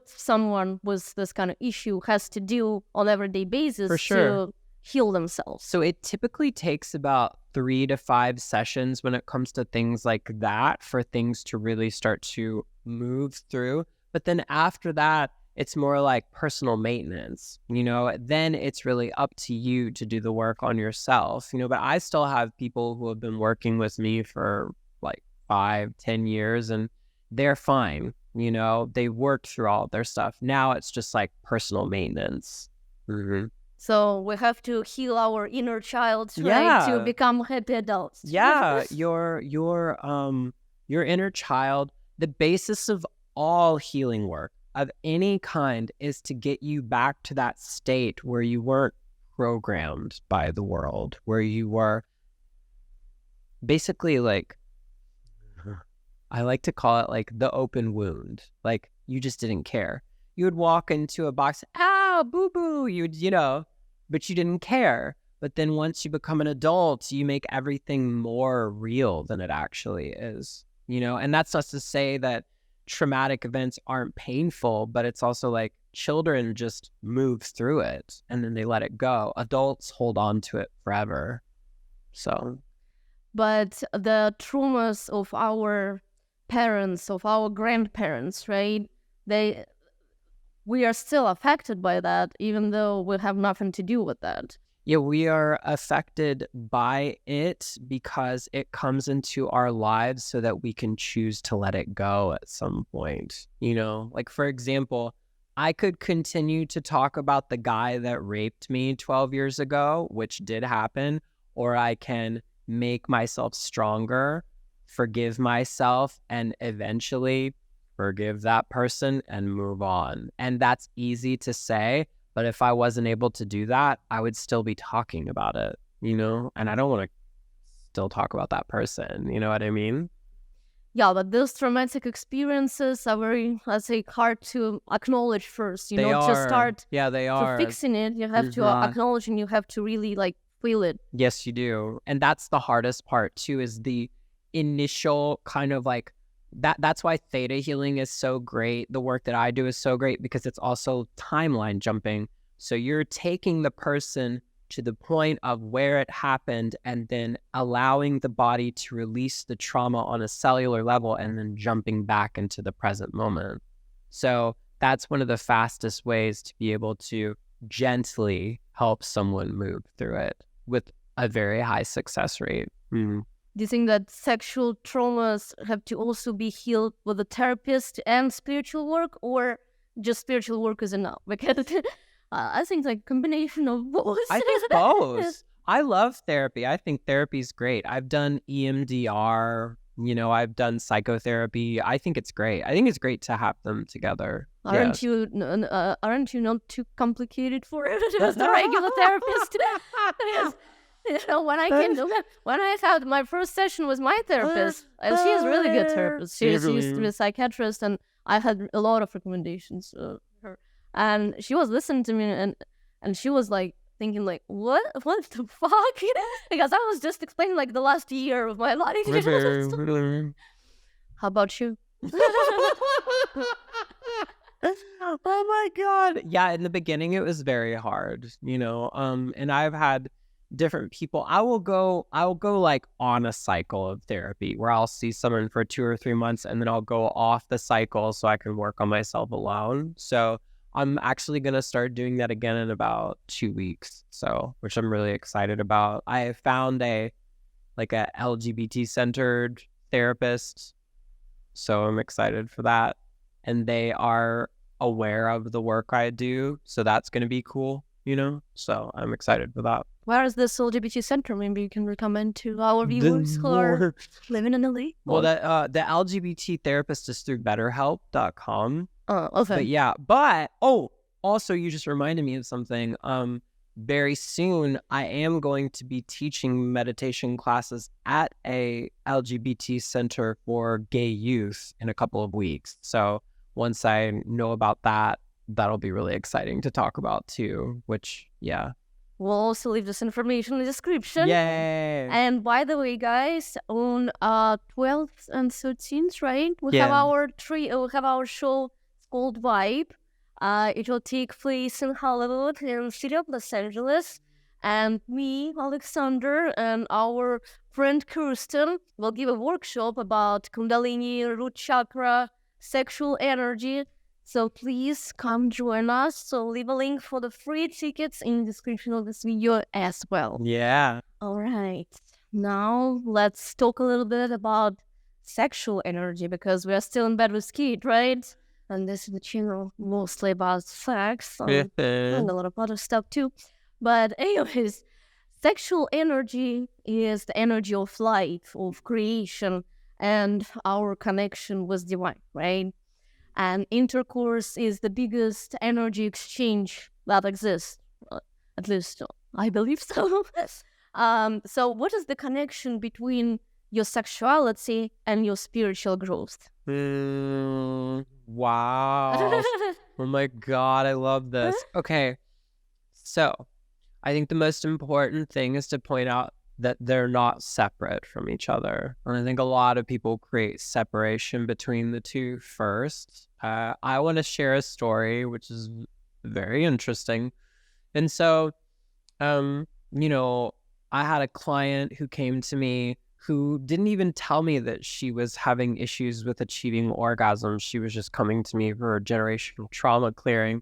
someone with this kind of issue has to do on an everyday basis to heal themselves? So it typically takes about 3 to 5 sessions when it comes to things like that for things to really start to move through. But then after that, it's more like personal maintenance, then it's really up to you to do the work on yourself, but I still have people who have been working with me for like 5-10 years and they're fine. They worked through all of their stuff. Now it's just like personal maintenance. Mm-hmm. So we have to heal our inner child, right, to become happy adults. Yeah, your inner child, the basis of all healing work of any kind is to get you back to that state where you weren't programmed by the world, where you were basically like, I like to call it like the open wound. Like you just didn't care. You would walk into a box, boo-boo, but you didn't care. But then once you become an adult, you make everything more real than it actually is, and that's not to say that traumatic events aren't painful, but it's also like children just move through it and then they let it go. Adults hold on to it forever. So, but the traumas of our parents, of our grandparents, right? We are still affected by that, even though we have nothing to do with that. Yeah, we are affected by it because it comes into our lives so that we can choose to let it go at some point. Like for example, I could continue to talk about the guy that raped me 12 years ago, which did happen, or I can make myself stronger, forgive myself, and eventually forgive that person and move on. And that's easy to say. But if I wasn't able to do that, I would still be talking about it, and I don't want to still talk about that person. You know what I mean? Yeah, but those traumatic experiences are very, let's say, hard to acknowledge first, They are. to start they are. to fixing it. You have to acknowledge, and you have to really like feel it. Yes, you do. And that's the hardest part too, is the initial kind of like, that's why theta healing is so great. The work that I do is so great because it's also timeline jumping. So you're taking the person to the point of where it happened and then allowing the body to release the trauma on a cellular level and then jumping back into the present moment. So that's one of the fastest ways to be able to gently help someone move through it with a very high success rate. Mm-hmm. Do you think that sexual traumas have to also be healed with a therapist and spiritual work, or just spiritual work is enough? Because I think like combination of both. I think both. I love therapy. I think therapy's great. I've done EMDR, I've done psychotherapy. I think it's great. I think it's great to have them together. Aren't you not too complicated for it as the regular therapist? When I had my first session with my therapist, she is really good therapist. She used to be a psychiatrist, and I had a lot of recommendations for her. And she was listening to me, and she was like thinking like, what the fuck? Because I was just explaining like the last year of my life. How about you? Oh my God. Yeah, in the beginning it was very hard, and I've had different people. I will go like on a cycle of therapy where I'll see someone for 2 or 3 months, and then I'll go off the cycle so I can work on myself alone. So I'm actually going to start doing that again in about 2 weeks. So, which I'm really excited about. I found a LGBT centered therapist. So I'm excited for that. And they are aware of the work I do. So that's going to be cool, So I'm excited for that. Where is this LGBT center? Maybe you can recommend to our viewers who are living in LA. Well, the LGBT therapist is through BetterHelp.com. Oh, okay. But also you just reminded me of something. Very soon I am going to be teaching meditation classes at a LGBT center for gay youth in a couple of weeks. So once I know about that, that'll be really exciting to talk about too, which, yeah. We'll also leave this information in the description. Yay! And by the way, guys, on 12th and 13th, right? We have our show called Vibe. It will take place in Hollywood, in the city of Los Angeles. And me, Alexander, and our friend Kirsten will give a workshop about kundalini, root chakra, sexual energy. So please come join us. So leave a link for the free tickets in the description of this video as well. Yeah. All right. Now let's talk a little bit about sexual energy, because we are still in bed with Kate, right? And this is the channel mostly about sex and a lot of other stuff too. But anyways, sexual energy is the energy of life, of creation, and our connection with divine, right? And intercourse is the biggest energy exchange that exists. At least I believe so. So what is the connection between your sexuality and your spiritual growth? Wow. Oh my God, I love this. Okay, so I think the most important thing is to point out that they're not separate from each other. And I think a lot of people create separation between the two first. I want to share a story, which is very interesting. And so, I had a client who came to me who didn't even tell me that she was having issues with achieving orgasms. She was just coming to me for generational trauma clearing.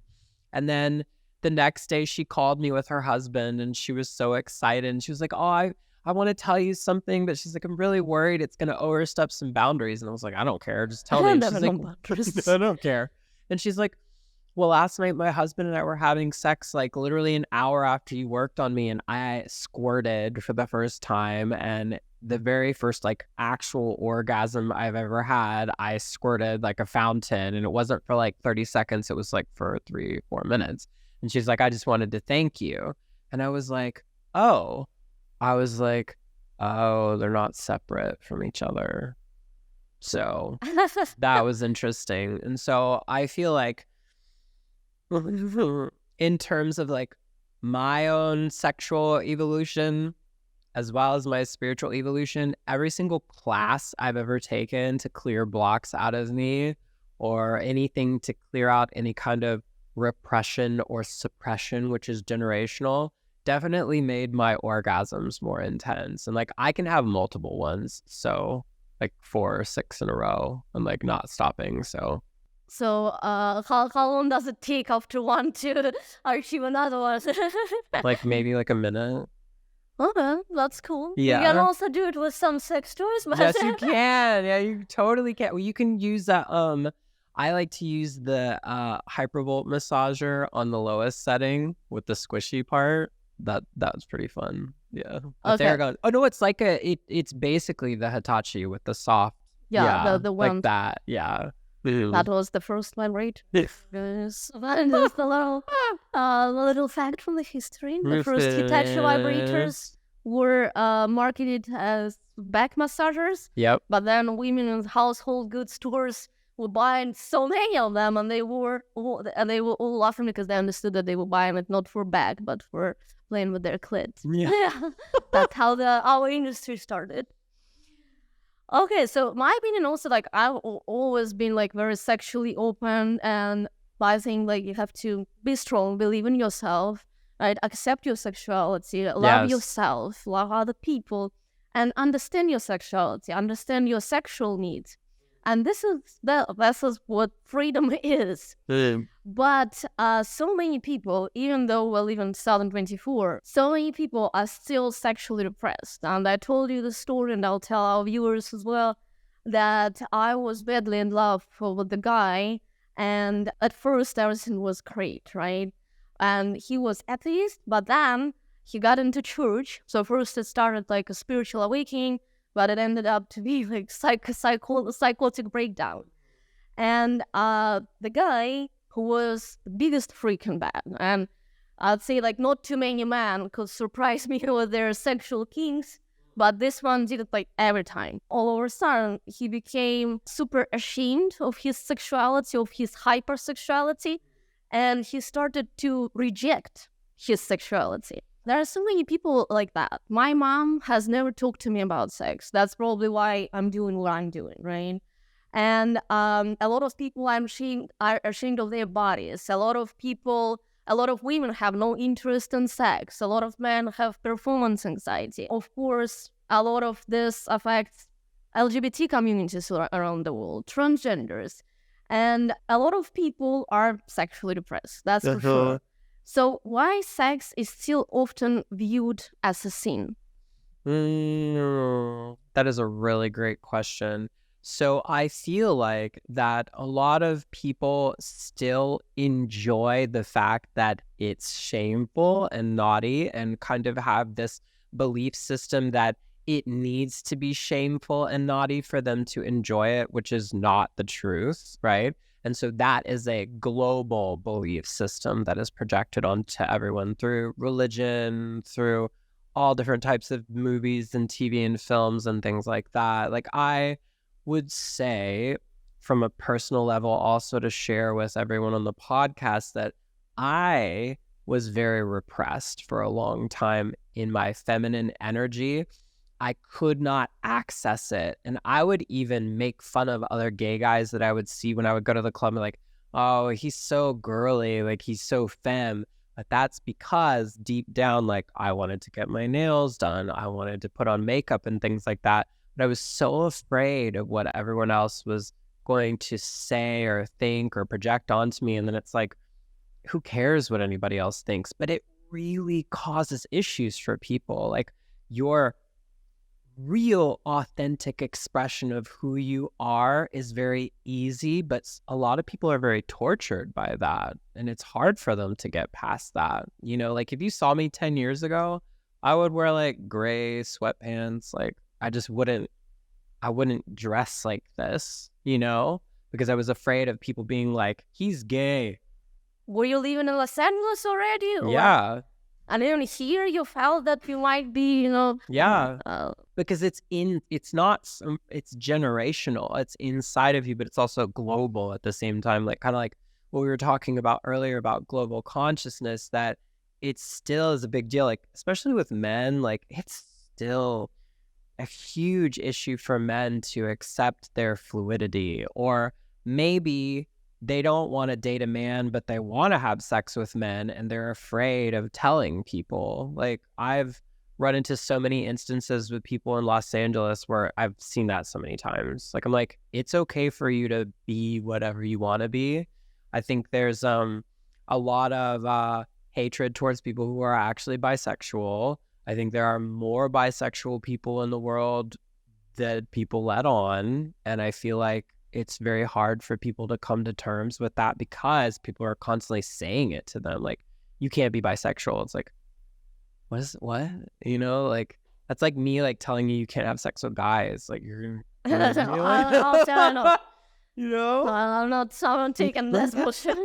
And then the next day she called me with her husband, and she was so excited. And she was like, oh, I want to tell you something, but she's like, I'm really worried it's going to overstep some boundaries. And I was like, I don't care. Just tell me. She's like, I don't care. And she's like, well, last night my husband and I were having sex like literally an hour after you worked on me, and I squirted for the first time. And the very first like actual orgasm I've ever had, I squirted like a fountain, and it wasn't for like 30 seconds. It was like for 3-4 minutes. And she's like, I just wanted to thank you. And I was like, oh, they're not separate from each other. So that was interesting. And so I feel like in terms of like my own sexual evolution, as well as my spiritual evolution, every single class I've ever taken to clear blocks out of me, or anything to clear out any kind of repression or suppression, which is generational, definitely made my orgasms more intense. And like I can have multiple ones, so like 4 or 6 in a row, and like not stopping. So how long does it take after one to achieve another one? Like maybe like a minute. Okay, that's cool. Yeah. You can also do it with some sex toys. Yes, you can. Yeah, you totally can. Well, you can use that. I like to use the hypervolt massager on the lowest setting with the squishy part. That was pretty fun. Yeah. But Okay. oh no, it's like it's basically the Hitachi with the soft. Yeah, the one like that. Yeah. That was the first one, right? Yes. That is the little fact from the history. The first Hitachi vibrators were marketed as back massagers. Yep. But then women in household goods stores were buying so many of them, and they were all laughing because they understood that they were buying it not for back, but for playing with their clits. Yeah. That's how our industry started. Okay, so my opinion also, like, I've always been, like, very sexually open, and I think, like, you have to be strong, believe in yourself, right? Accept your sexuality, love yourself, love other people, and understand your sexuality, understand your sexual needs. And this is what freedom is. But so many people, even though we live in 2024, so many people are still sexually repressed. And I told you the story, and I'll tell our viewers as well, that I was badly in love with the guy. And at first, everything was great, right? And he was atheist, but then he got into church. So first it started like a spiritual awakening, but it ended up to be like psychotic breakdown. And the guy who was the biggest freaking bad, and I'd say like not too many men could surprise me with their sexual kinks, but this one did it like every time. All of a sudden, he became super ashamed of his sexuality, of his hypersexuality, and he started to reject his sexuality. There are so many people like that. My mom has never talked to me about sex. That's probably why I'm doing what I'm doing, right? And a lot of people are ashamed of their bodies. A lot of women have no interest in sex. A lot of men have performance anxiety. Of course, a lot of this affects LGBT communities around the world, transgenders. And a lot of people are sexually depressed, that's for sure. So why sex is still often viewed as a sin? That is a really great question. So I feel like that a lot of people still enjoy the fact that it's shameful and naughty, and kind of have this belief system that it needs to be shameful and naughty for them to enjoy it, which is not the truth, right? And so that is a global belief system that is projected onto everyone through religion, through all different types of movies and TV and films and things like that. Like, I would say from a personal level also to share with everyone on the podcast that I was very repressed for a long time in my feminine energy. I could not access it. And I would even make fun of other gay guys that I would see when I would go to the club, like, oh, he's so girly, like he's so femme. But that's because deep down, like, I wanted to get my nails done. I wanted to put on makeup and things like that. But I was so afraid of what everyone else was going to say or think or project onto me. And then it's like, who cares what anybody else thinks? But it really causes issues for people. Like, your real authentic expression of who you are is very easy, but a lot of people are very tortured by that, and it's hard for them to get past that. You know, like, if you saw me 10 years ago, I would wear like gray sweatpants. Like, I wouldn't dress like this, you know, because I was afraid of people being like, he's gay. Were you living in Los Angeles already? Yeah. And even here you felt that you might be, Yeah. Because it's generational. It's inside of you, but it's also global at the same time. Like, kind of like what we were talking about earlier about global consciousness, that it still is a big deal. Like, especially with men, like, it's still a huge issue for men to accept their fluidity. Or maybe they don't want to date a man, but they want to have sex with men, and they're afraid of telling people. Like, I've run into so many instances with people in Los Angeles where I've seen that so many times. Like, I'm like, it's okay for you to be whatever you want to be. I think there's a lot of hatred towards people who are actually bisexual. I think there are more bisexual people in the world that people let on, and I feel like it's very hard for people to come to terms with that because people are constantly saying it to them. Like, you can't be bisexual. It's like, what? You know, like, that's like me, like, telling you can't have sex with guys. Like, you're I'll tell you. You know? I'm not taking this bullshit.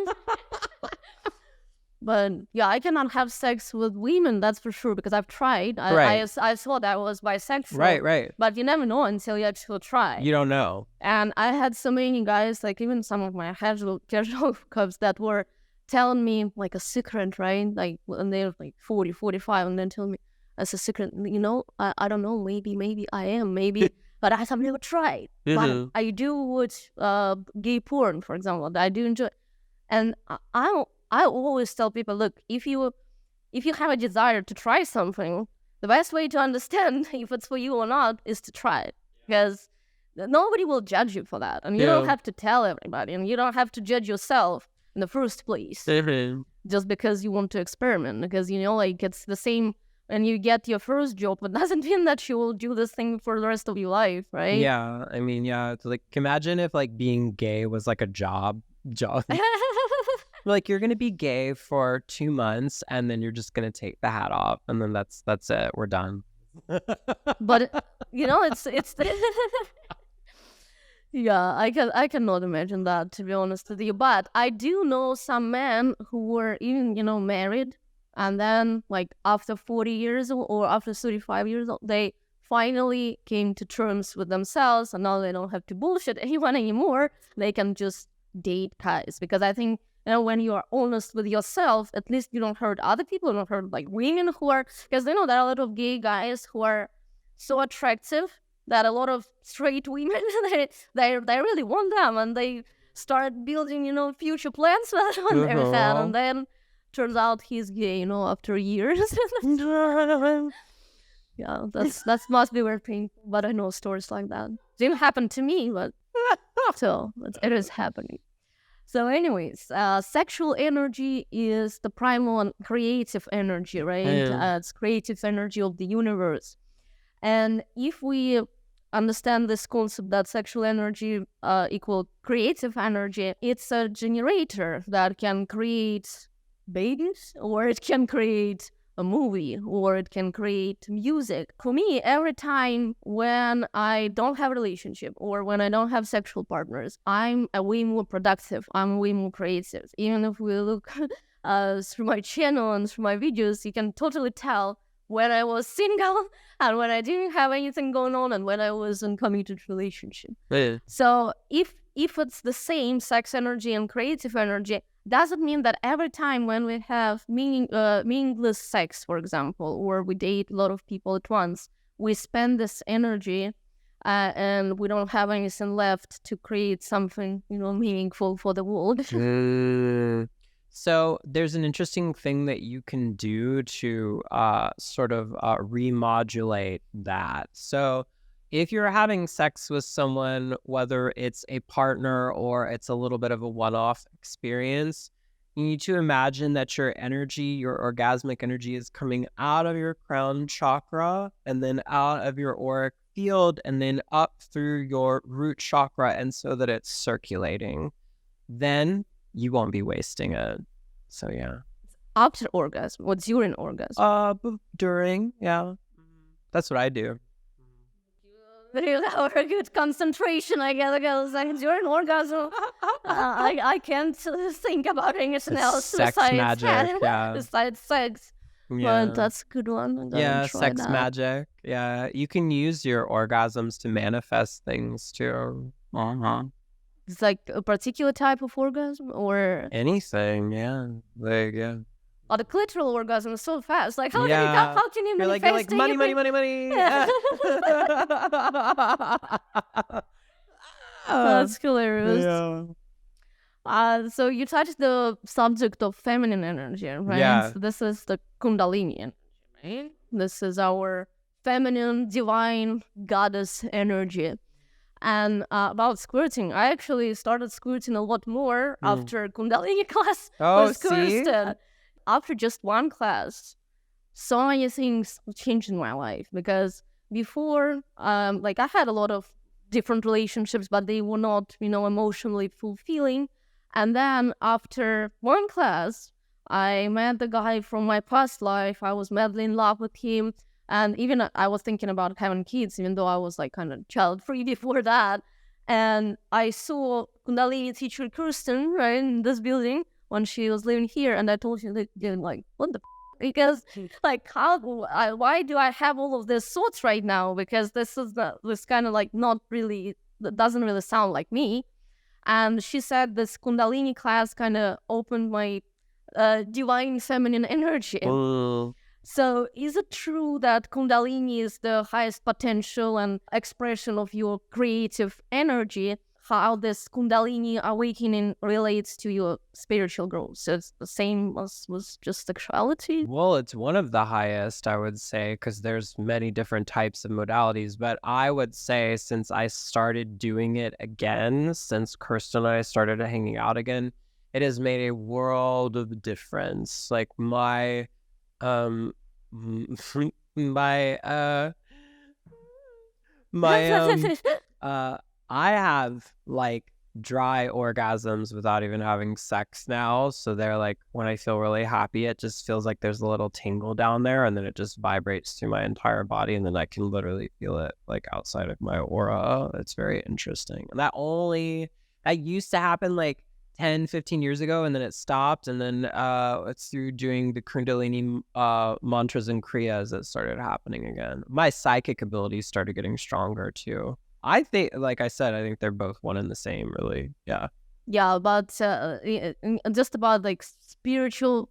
But yeah, I cannot have sex with women, that's for sure, because I've tried. I thought I was bisexual. Right. But you never know until you actually try. You don't know. And I had so many guys, like even some of my casual hookups that were telling me like a secret, right? Like when they're like 40, 45, and then tell me as a secret, you know, I don't know, maybe I am, maybe, but I have never tried. But I do watch gay porn, for example. I do enjoy, and I always tell people, look, if you have a desire to try something, the best way to understand if it's for you or not is to try it, because nobody will judge you for that, and you don't have to tell everybody, and you don't have to judge yourself in the first place just because you want to experiment. Because, you know, like, it's the same when you get your first job, it doesn't mean that you will do this thing for the rest of your life, right? Yeah, I mean, yeah, it's like, imagine if like being gay was like a job. Like, you're gonna be gay for 2 months and then you're just gonna take the hat off, and then that's it, we're done. But you know, it's yeah, I cannot imagine that, to be honest with you. But I do know some men who were even, you know, married, and then like after 40 years or after 35 years old, they finally came to terms with themselves, and now they don't have to bullshit anyone anymore. They can just date guys, because I think, you know, when you are honest with yourself, at least you don't hurt other people, you don't hurt like women who are, because, you know, there are a lot of gay guys who are so attractive that a lot of straight women, they really want them, and they start building, you know, future plans on their head, and then turns out he's gay, you know, after years. Yeah, that must be very painful, but I know stories like that. It didn't happen to me, but so it is happening. So anyways, sexual energy is the primal and creative energy, right? It's creative energy of the universe. And if we understand this concept that sexual energy equal creative energy, it's a generator that can create babies, or it can create a movie, or it can create music. For me, every time when I don't have a relationship or when I don't have sexual partners, I'm a way more productive, I'm way more creative. Even if we look through my channel and through my videos, you can totally tell when I was single and when I didn't have anything going on, and when I was in committed relationship. So if it's the same sex energy and creative energy, doesn't mean that every time when we have meaningless sex, for example, or we date a lot of people at once, we spend this energy and we don't have anything left to create something, you know, meaningful for the world. So there's an interesting thing that you can do to sort of remodulate that. So if you're having sex with someone, whether it's a partner or it's a little bit of a one-off experience, you need to imagine that your energy, your orgasmic energy, is coming out of your crown chakra and then out of your auric field and then up through your root chakra, and so that it's circulating. Then you won't be wasting it. So yeah. After orgasm, what's during orgasm? During, yeah. That's what I do. You have a good concentration, I guess, because during orgasm, I can't think about anything else besides magic, besides sex. Yeah. But that's a good one. Yeah, sex magic. Yeah, you can use your orgasms to manifest things too. It's like a particular type of orgasm, or anything. Yeah, like yeah. Oh, the clitoral orgasm is so fast. Like, how can you manifest? You're like money. Yeah. That's hilarious. Yeah. So you touched the subject of feminine energy, right? Yeah. So this is the kundalini energy, right? This is our feminine, divine goddess energy. And about squirting, I actually started squirting a lot more after kundalini class was cursed. After just one class, so many things changed in my life, because before, like, I had a lot of different relationships, but they were not, emotionally fulfilling. And then after one class, I met the guy from my past life. I was madly in love with him. And even I was thinking about having kids, even though I was like kind of child-free before that. And I saw Kundalini teacher Kirsten, right, in this building when she was living here. And I told her, like, what the because like why do I have all of these thoughts right now? Because this kind of like not really, that doesn't really sound like me. And she said this Kundalini class kind of opened my divine feminine energy. So is it true that Kundalini is the highest potential and expression of your creative energy? How this Kundalini awakening relates to your spiritual growth? So it's the same as was just sexuality? Well, it's one of the highest, I would say, because there's many different types of modalities. But I would say since I started doing it again, since Kirsten and I started hanging out again, it has made a world of difference. Like my I have like dry orgasms without even having sex now. So they're like, when I feel really happy, it just feels like there's a little tingle down there, and then it just vibrates through my entire body, and then I can literally feel it like outside of my aura. It's very interesting. And that used to happen like 10, 15 years ago, and then it stopped. And then it's through doing the Kundalini mantras and kriyas that started happening again. My psychic abilities started getting stronger too. I think, like I said, I think they're both one and the same, really. Yeah. Yeah, but just about like spiritual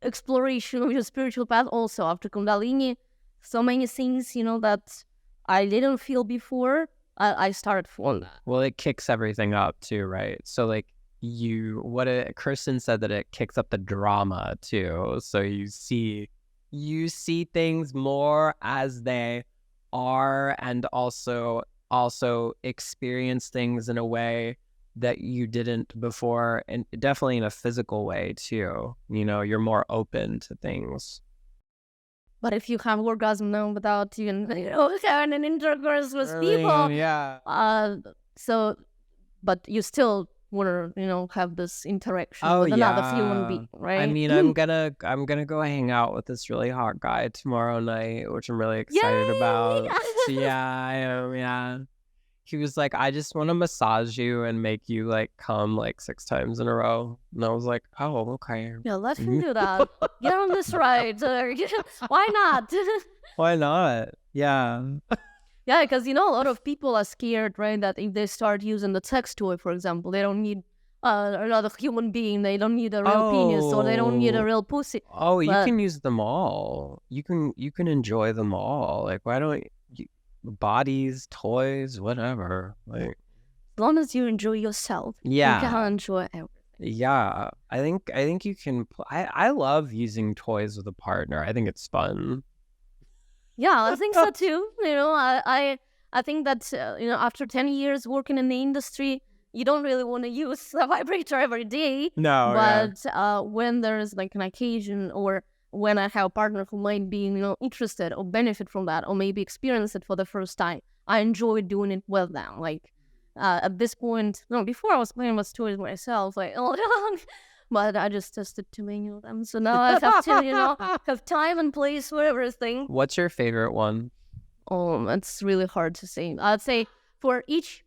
exploration of your spiritual path also after Kundalini, so many things, that I didn't feel before, I started feeling that. Well, it kicks everything up too, right? So like Kirsten said that it kicks up the drama too. So you see things more as they are, and also experience things in a way that you didn't before, and definitely in a physical way too. You're more open to things. But if you have orgasm now without even having an intercourse with people, yeah. But you still want to have this interaction with another human being, right? I mean, I'm gonna go hang out with this really hot guy tomorrow night, which I'm really excited about. So yeah, I am. Yeah, he was like, I just want to massage you and make you like come like 6 times in a row, and I was like, oh, okay. Yeah, let him do that. Get on this ride. Why not? Why not? Yeah. Yeah, because a lot of people are scared, right? That if they start using the sex toy, for example, they don't need another human being. They don't need a real penis, or they don't need a real pussy. Oh, you can use them all. You can enjoy them all. Like, why don't you, bodies, toys, whatever. Like, as long as you enjoy yourself, you can enjoy everything. Yeah, I think you can. I love using toys with a partner. I think it's fun. Yeah, I think so too. I think that after 10 years working in the industry, you don't really want to use a vibrator every day. No, but when there's like an occasion, or when I have a partner who might be interested or benefit from that, or maybe experience it for the first time, I enjoy doing it with them. Like at this point, before I was playing with toys myself, like but I just tested too many of them. So now I have to, have time and place for everything. What's your favorite one? Oh, it's really hard to say. I'd say for each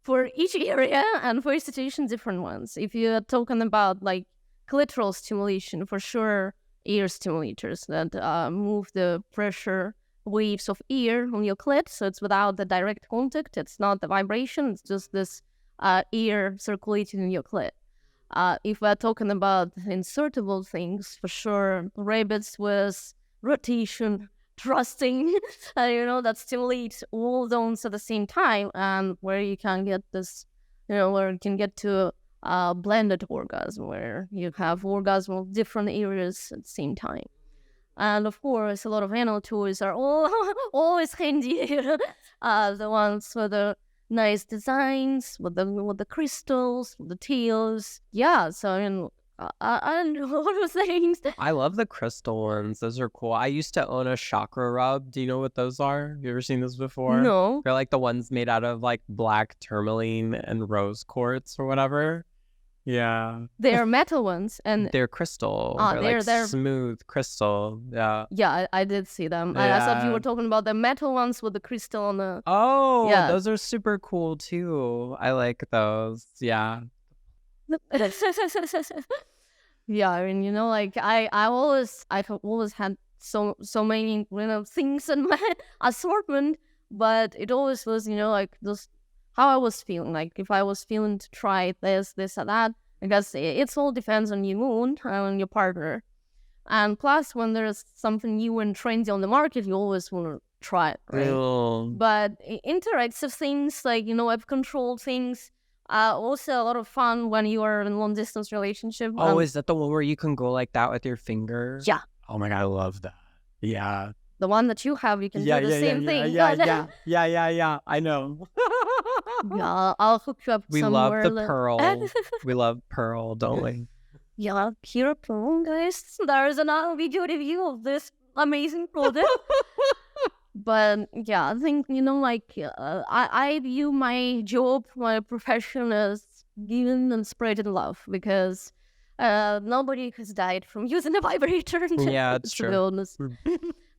area and for each situation, different ones. If you're talking about like clitoral stimulation, for sure, ear stimulators that move the pressure waves of ear on your clit. So it's without the direct contact. It's not the vibration. It's just this ear circulating in your clit. If we're talking about insertable things, for sure, rabbits with rotation, thrusting, that stimulates all zones at the same time, and where you can get this, where you can get to blended orgasm, where you have orgasm of different areas at the same time. And of course, a lot of anal toys are always handy. The ones with the nice designs, with the crystals, with the tails. Yeah, so I don't know, all those things. I love the crystal ones. Those are cool. I used to own a chakra rub. Do you know what those are? Have you ever seen those before? No. They're like the ones made out of like black tourmaline and rose quartz or whatever. Yeah. They are metal ones, and they're crystal. They're smooth crystal. Yeah. Yeah, I did see them. I thought you were talking about the metal ones with the crystal on the... Oh, yeah. Those are super cool too. I like those. Yeah. Yeah, I mean, you know, like I've always had so many, you know, things in my assortment, but it always was, you know, like just how I was feeling. Like if I was feeling to try this or that, because it all depends on your mood and on your partner. And plus, when there's something new and trendy on the market, you always want to try it, right? Ew. But interactive things, like, you know, I've controlled things, also a lot of fun when you are in a long distance relationship. Oh, is that the one where you can go like that with your finger? Yeah. Oh my God, I love that. Yeah. The one that you have, you can do the same thing. Yeah. I know. Yeah, I'll hook you up somewhere. We love the pearl. We love pearl, don't we? Yeah, here pearl, guys. There's another video review of this amazing product. But yeah, I think, you know, like I view my job, my profession as giving and spreading love, because nobody has died from using a vibrator. Yeah, it's true. To be honest.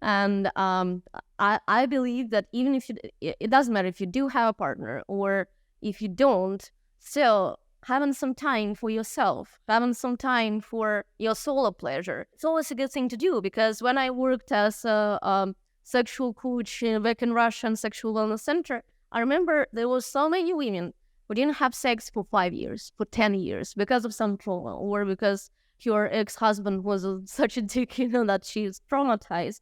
And I believe that even if it doesn't matter if you do have a partner or if you don't, still having some time for yourself, having some time for your solo pleasure, it's always a good thing to do. Because when I worked as a sexual coach back in Russian Sexual Wellness Center, I remember there was so many women who didn't have sex for 5 years, for 10 years, because of some trauma, or because your ex-husband was such a dick, you know, that she's traumatized.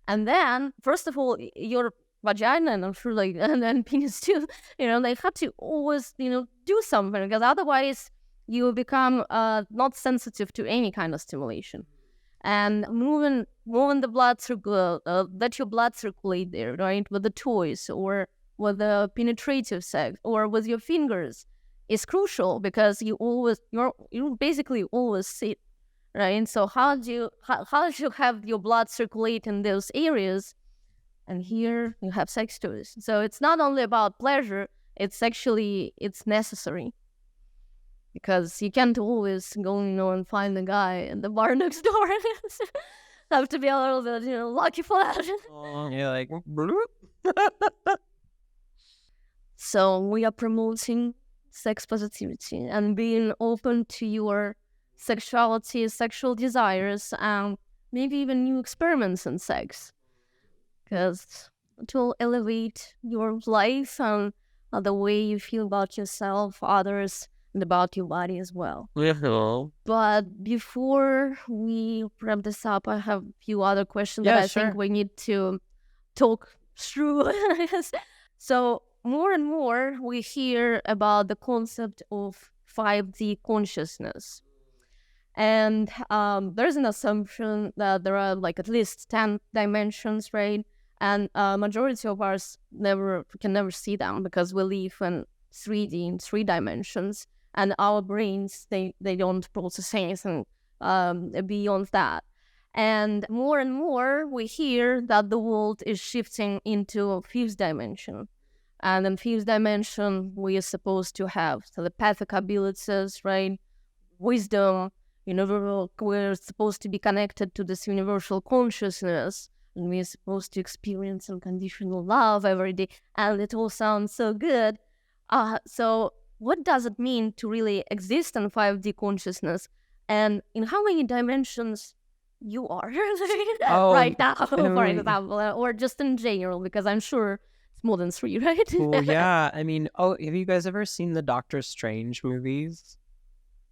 And then, first of all, your vagina, and I'm sure like, and penis too, you know, they have to always, you know, do something, because otherwise you become not sensitive to any kind of stimulation. And moving the blood let your blood circulate there, right? With the toys or with the penetrative sex or with your fingers is crucial, because you basically always sit, right? So how do you have your blood circulate in those areas? And here you have sex toys. So it's not only about pleasure, it's necessary. Because you can't always go, you know, and find the guy in the bar next door. Have to be a little bit, you know, lucky for that. You're like... So we are promoting sex positivity and being open to your sexuality, sexual desires, and maybe even new experiments in sex. Because it will elevate your life and the way you feel about yourself, others, and about your body as well. But before we wrap this up, I have a few other questions that I think we need to talk through. So more and more we hear about the concept of 5D consciousness. And there's an assumption that there are like at least 10 dimensions, right? And majority of us can never see them, because we live in 3D, in 3 dimensions. And our brains, they don't process anything beyond that. And more we hear that the world is shifting into a 5th dimension. And in 5th dimension, we are supposed to have telepathic abilities, right? Wisdom, we're supposed to be connected to this universal consciousness. And we're supposed to experience unconditional love every day. And it all sounds so good. So what does it mean to really exist in 5D consciousness? And in how many dimensions you are right now, for example, or just in general, because I'm sure it's more than 3, right? Well, yeah. I mean, have you guys ever seen the Doctor Strange movies?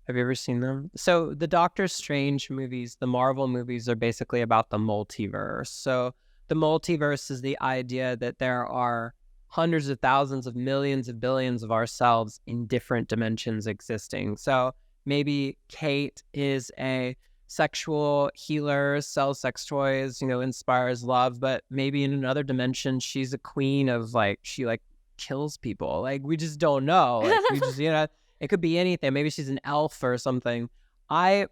Have you ever seen them? So the Doctor Strange movies, the Marvel movies, are basically about the multiverse. So the multiverse is the idea that there are hundreds of thousands of millions of billions of ourselves in different dimensions existing. So maybe Kate is a sexual healer, sells sex toys, inspires love, but maybe in another dimension, she's a queen of she kills people. We just don't know. We just, it could be anything. Maybe she's an elf or something. I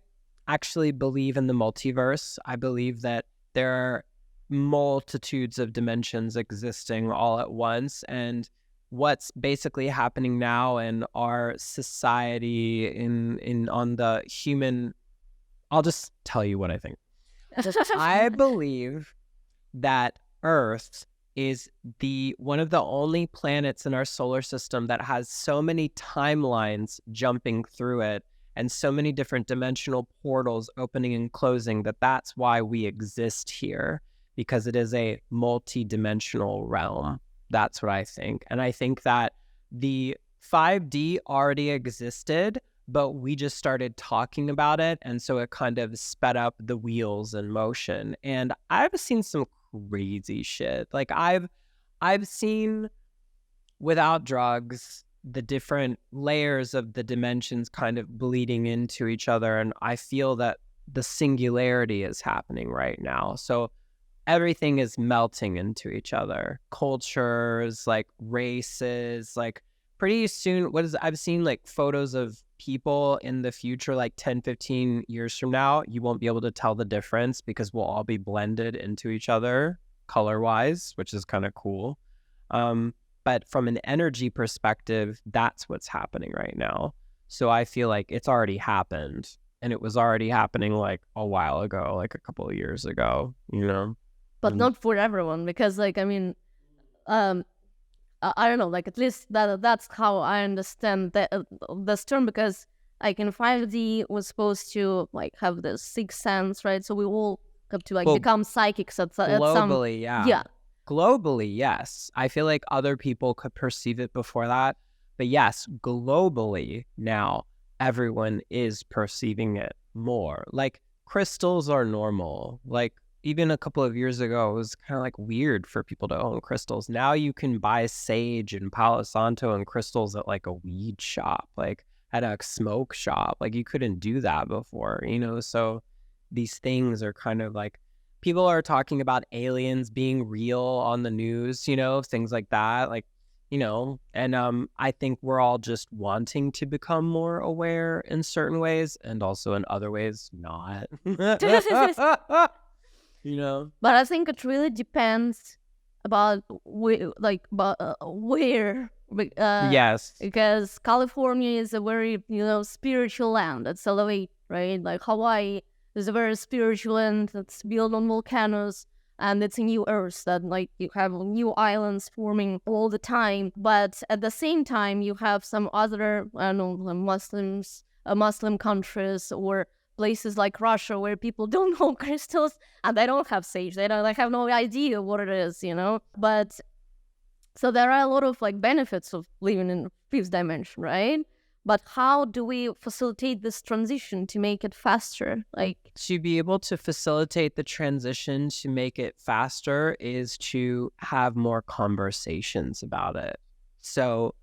actually believe in the multiverse. I believe that there are multitudes of dimensions existing all at once, and what's basically happening now in our society in on the human, I'll just tell you what I think. I believe that Earth is one of the only planets in our solar system that has so many timelines jumping through it and so many different dimensional portals opening and closing that's why we exist here, because it is a multi-dimensional realm. That's what I think. And I think that the 5D already existed, but we just started talking about it, and so it kind of sped up the wheels in motion. And I've seen some crazy shit. Like I've seen, without drugs, the different layers of the dimensions kind of bleeding into each other, and I feel that the singularity is happening right now. So everything is melting into each other. Cultures, like races, like pretty soon, I've seen like photos of people in the future, like 10, 15 years from now, you won't be able to tell the difference because we'll all be blended into each other color-wise, which is kind of cool. But from an energy perspective, that's what's happening right now. So I feel like it's already happened, and it was already happening like a while ago, like a couple of years ago, you know? But not for everyone, because like, I mean, I don't know, like at least that's how I understand this term, because like in 5D was supposed to like have this sixth sense, right? So we all have to like become psychics at some... Globally, yeah. Globally, yes. I feel like other people could perceive it before that. But yes, globally now, everyone is perceiving it more. Like crystals are normal. Like even a couple of years ago, it was kind of like weird for people to own crystals. Now you can buy sage and Palo Santo and crystals at like a weed shop, like at a smoke shop. Like you couldn't do that before, you know? So these things are kind of like, people are talking about aliens being real on the news, you know, things like that. Like, you know, and I think we're all just wanting to become more aware in certain ways, and also in other ways not. You know, but I think it really depends about where. Yes, because California is a very, you know, spiritual land. It's elevate, right? Like Hawaii is a very spiritual land that's built on volcanoes, and it's a new earth that like you have new islands forming all the time. But at the same time, you have some other, I don't know, Muslim countries or places like Russia where people don't know crystals and they don't have sage. They have no idea what it is, you know. But so there are a lot of like benefits of living in fifth dimension, right? But how do we facilitate this transition to make it faster? Like, to be able to facilitate the transition to make it faster is to have more conversations about it. So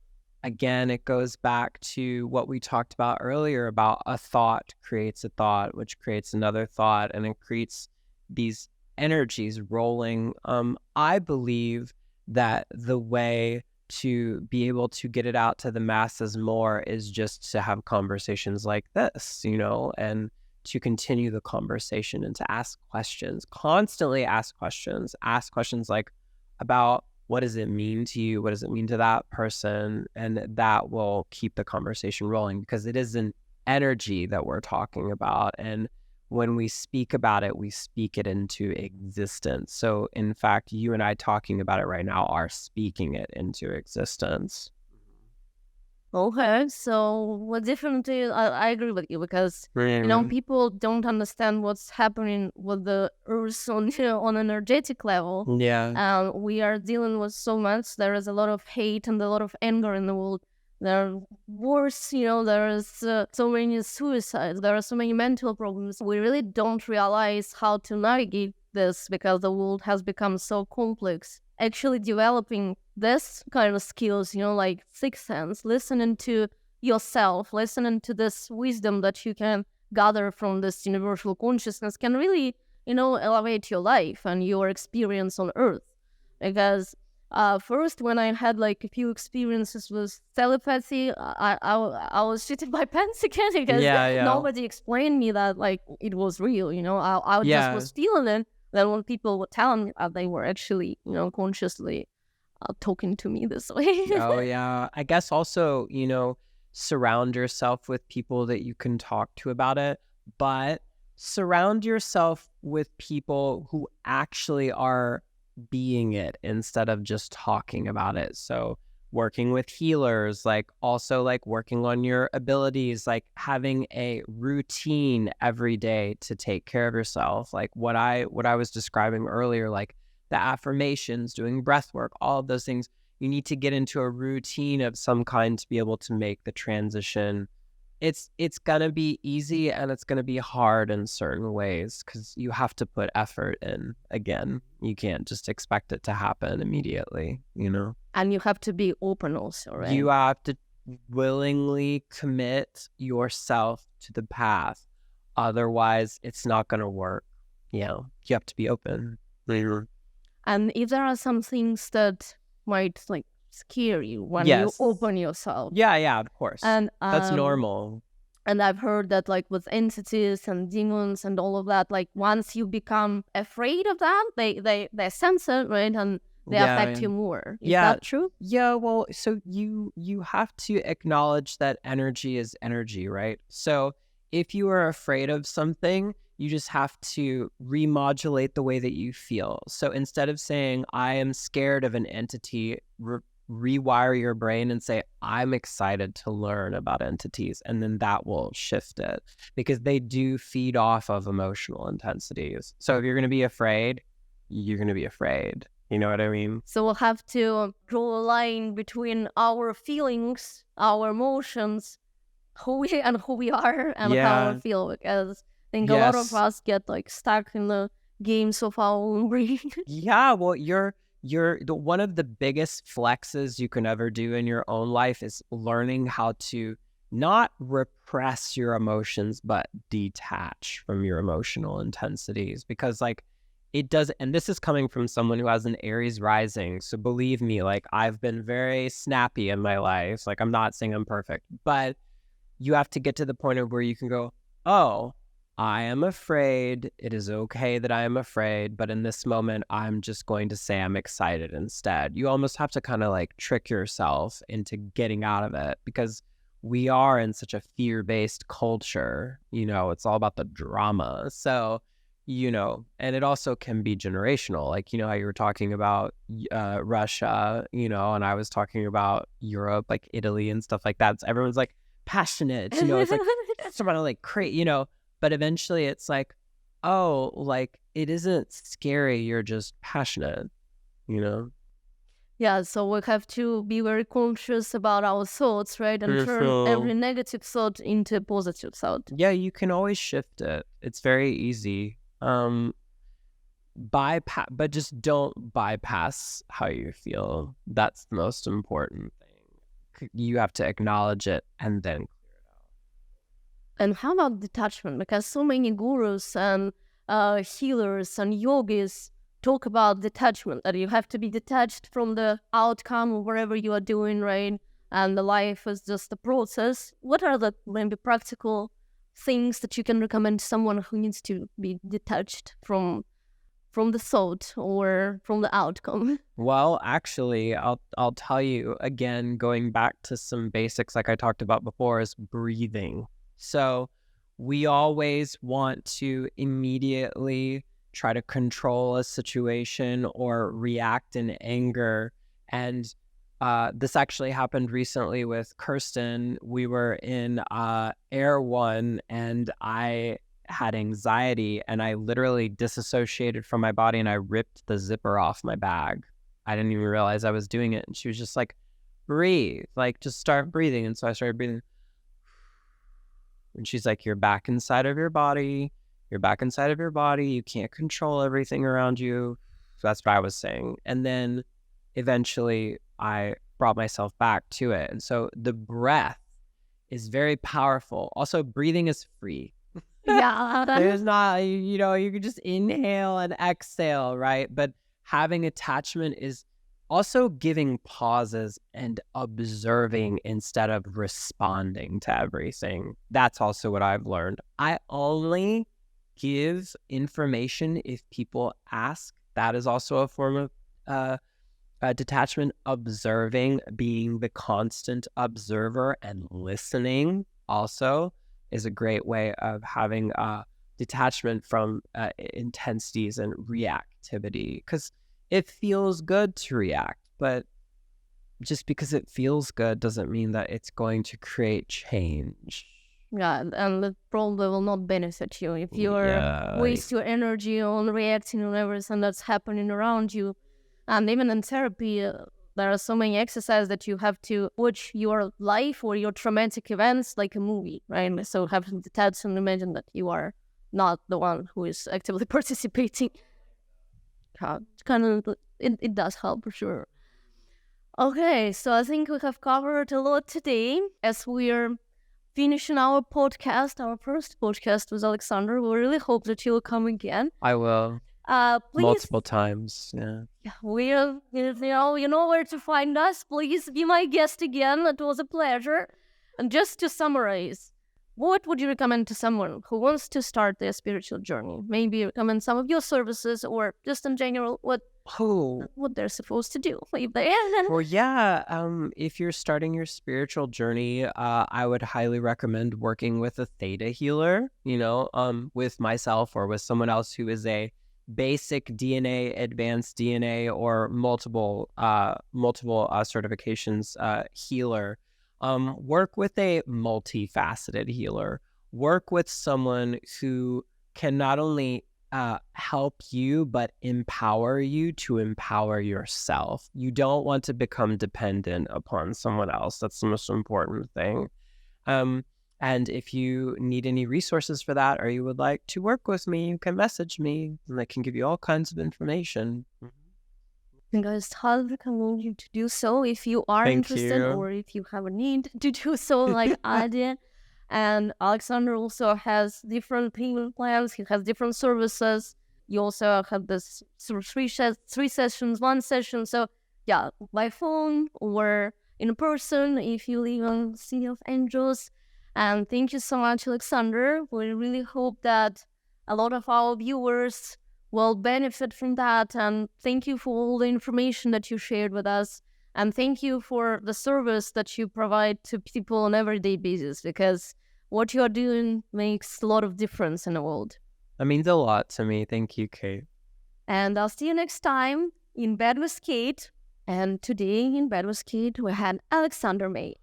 again, it goes back to what we talked about earlier about a thought creates a thought, which creates another thought, and it creates these energies rolling. I believe that the way to be able to get it out to the masses more is just to have conversations like this, you know, and to continue the conversation and to ask questions, constantly ask questions like about what does it mean to you? What does it mean to that person? And that will keep the conversation rolling, because it is an energy that we're talking about. And when we speak about it, we speak it into existence. So in fact, you and I talking about it right now are speaking it into existence. Okay, so definitely I agree with you, because you know, people don't understand what's happening with the earth on, you know, on an energetic level. Yeah. We are dealing with so much. There is a lot of hate and a lot of anger in the world. There are wars, you know, there is so many suicides, there are so many mental problems. We really don't realize how to navigate this because the world has become so complex. Actually developing this kind of skills, you know, like sixth sense, listening to yourself, listening to this wisdom that you can gather from this universal consciousness can really, you know, elevate your life and your experience on earth. Because first, when I had like a few experiences with telepathy, I was shitting my pants again because nobody explained me that like it was real. I just was feeling it. Then when people would tell me, they were actually consciously talking to me this way. Oh yeah, I guess also surround yourself with people that you can talk to about it, but surround yourself with people who actually are being it instead of just talking about it. So working with healers, like also like working on your abilities, like having a routine every day to take care of yourself. Like what I was describing earlier, like the affirmations, doing breath work, all of those things. You need to get into a routine of some kind to be able to make the transition. It's going to be easy and it's going to be hard in certain ways because you have to put effort in. Again, you can't just expect it to happen immediately, And you have to be open also, right? You have to willingly commit yourself to the path. Otherwise, it's not going to work. You have to be open. And if there are some things that might like scare you when you open yourself. Yeah, of course. And that's normal. And I've heard that like with entities and demons and all of that, like once you become afraid of that, they sense it, right? And they affect you more. Is that true? Yeah, well, so you have to acknowledge that energy is energy, right? So if you are afraid of something, you just have to remodulate the way that you feel. So instead of saying, I am scared of an entity, rewire your brain and say, I'm excited to learn about entities. And then that will shift it because they do feed off of emotional intensities. So if you're going to be afraid, you're going to be afraid. You know what I mean? So we'll have to draw a line between our feelings, our emotions, who we are and how we feel, because I think a lot of us get like stuck in the games of our own brain. Yeah, well, you're one of the biggest flexes you can ever do in your own life is learning how to not repress your emotions, but detach from your emotional intensities, because like it does. And this is coming from someone who has an Aries rising. So believe me, like I've been very snappy in my life. Like I'm not saying I'm perfect, but you have to get to the point of where you can go, oh, I am afraid. It is okay that I am afraid, but in this moment, I'm just going to say I'm excited instead. You almost have to kind of like trick yourself into getting out of it because we are in such a fear-based culture. It's all about the drama. So, and it also can be generational. Like, how you were talking about Russia, and I was talking about Europe, like Italy and stuff like that. So everyone's like passionate, it's like someone like crazy, but eventually it's like, oh, like it isn't scary. You're just passionate, Yeah, so we have to be very conscious about our thoughts, right? And turn every negative thought into a positive thought. Yeah, you can always shift it. It's very easy. But just don't bypass how you feel. That's the most important thing. You have to acknowledge it and then clear it out. And how about detachment? Because so many gurus and healers and yogis talk about detachment, that you have to be detached from the outcome of whatever you are doing, right? And the life is just a process. What are the maybe practical things that you can recommend to someone who needs to be detached from the thought or from the outcome? Well, actually, I'll tell you again, going back to some basics like I talked about before, is breathing. So we always want to immediately try to control a situation or react in anger. And this actually happened recently with Kirsten. We were in Air One and I had anxiety and I literally disassociated from my body and I ripped the zipper off my bag. I didn't even realize I was doing it. And she was just like, breathe, like just start breathing. And so I started breathing. And she's like, you're back inside of your body. You're back inside of your body. You can't control everything around you. So that's what I was saying. And then eventually I brought myself back to it. And so the breath is very powerful. Also, breathing is free. Yeah. There's not, you can just inhale and exhale, right? But having attachment is Also giving pauses and observing instead of responding to everything. That's also what I've learned. I only give information if people ask. That is also a form of detachment. Observing, being the constant observer and listening also is a great way of having detachment from intensities and reactivity, because it feels good to react, but just because it feels good doesn't mean that it's going to create change. Yeah, and it probably will not benefit you if you waste your energy on reacting on everything that's happening around you. And even in therapy, there are so many exercises that you have to watch your life or your traumatic events like a movie, right? So have to detach and imagine that you are not the one who is actively participating. It does help for sure. Okay, so I think we have covered a lot today as we're finishing our podcast, our first podcast with Alexander. We really hope that you'll come again. I will. Please, multiple times. Yeah. You know where to find us. Please be my guest again. It was a pleasure. And just to summarize, what would you recommend to someone who wants to start their spiritual journey? Maybe recommend some of your services, or just in general, what they're supposed to do. Well, yeah. If you're starting your spiritual journey, I would highly recommend working with a theta healer, with myself or with someone else who is a basic DNA, advanced DNA, or multiple certifications healer. Work with a multifaceted healer. Work with someone who can not only help you, but empower you to empower yourself. You don't want to become dependent upon someone else. That's the most important thing. And if you need any resources for that, or you would like to work with me, you can message me and I can give you all kinds of information. And guys, highly recommend you to do so if you are interested, or if you have a need to do so like I did. And Alexander also has different payment plans. He has different services. You also have this three sessions, one session. So yeah, by phone or in person if you live in City of Angels. And thank you so much, Alexander. We really hope that a lot of our viewers will benefit from that. And thank you for all the information that you shared with us. And thank you for the service that you provide to people on an everyday basis, because what you are doing makes a lot of difference in the world. That means a lot to me. Thank you, Kate. And I'll see you next time in Bed with Kate. And today in Bed with Kate, we had Alexander Mei.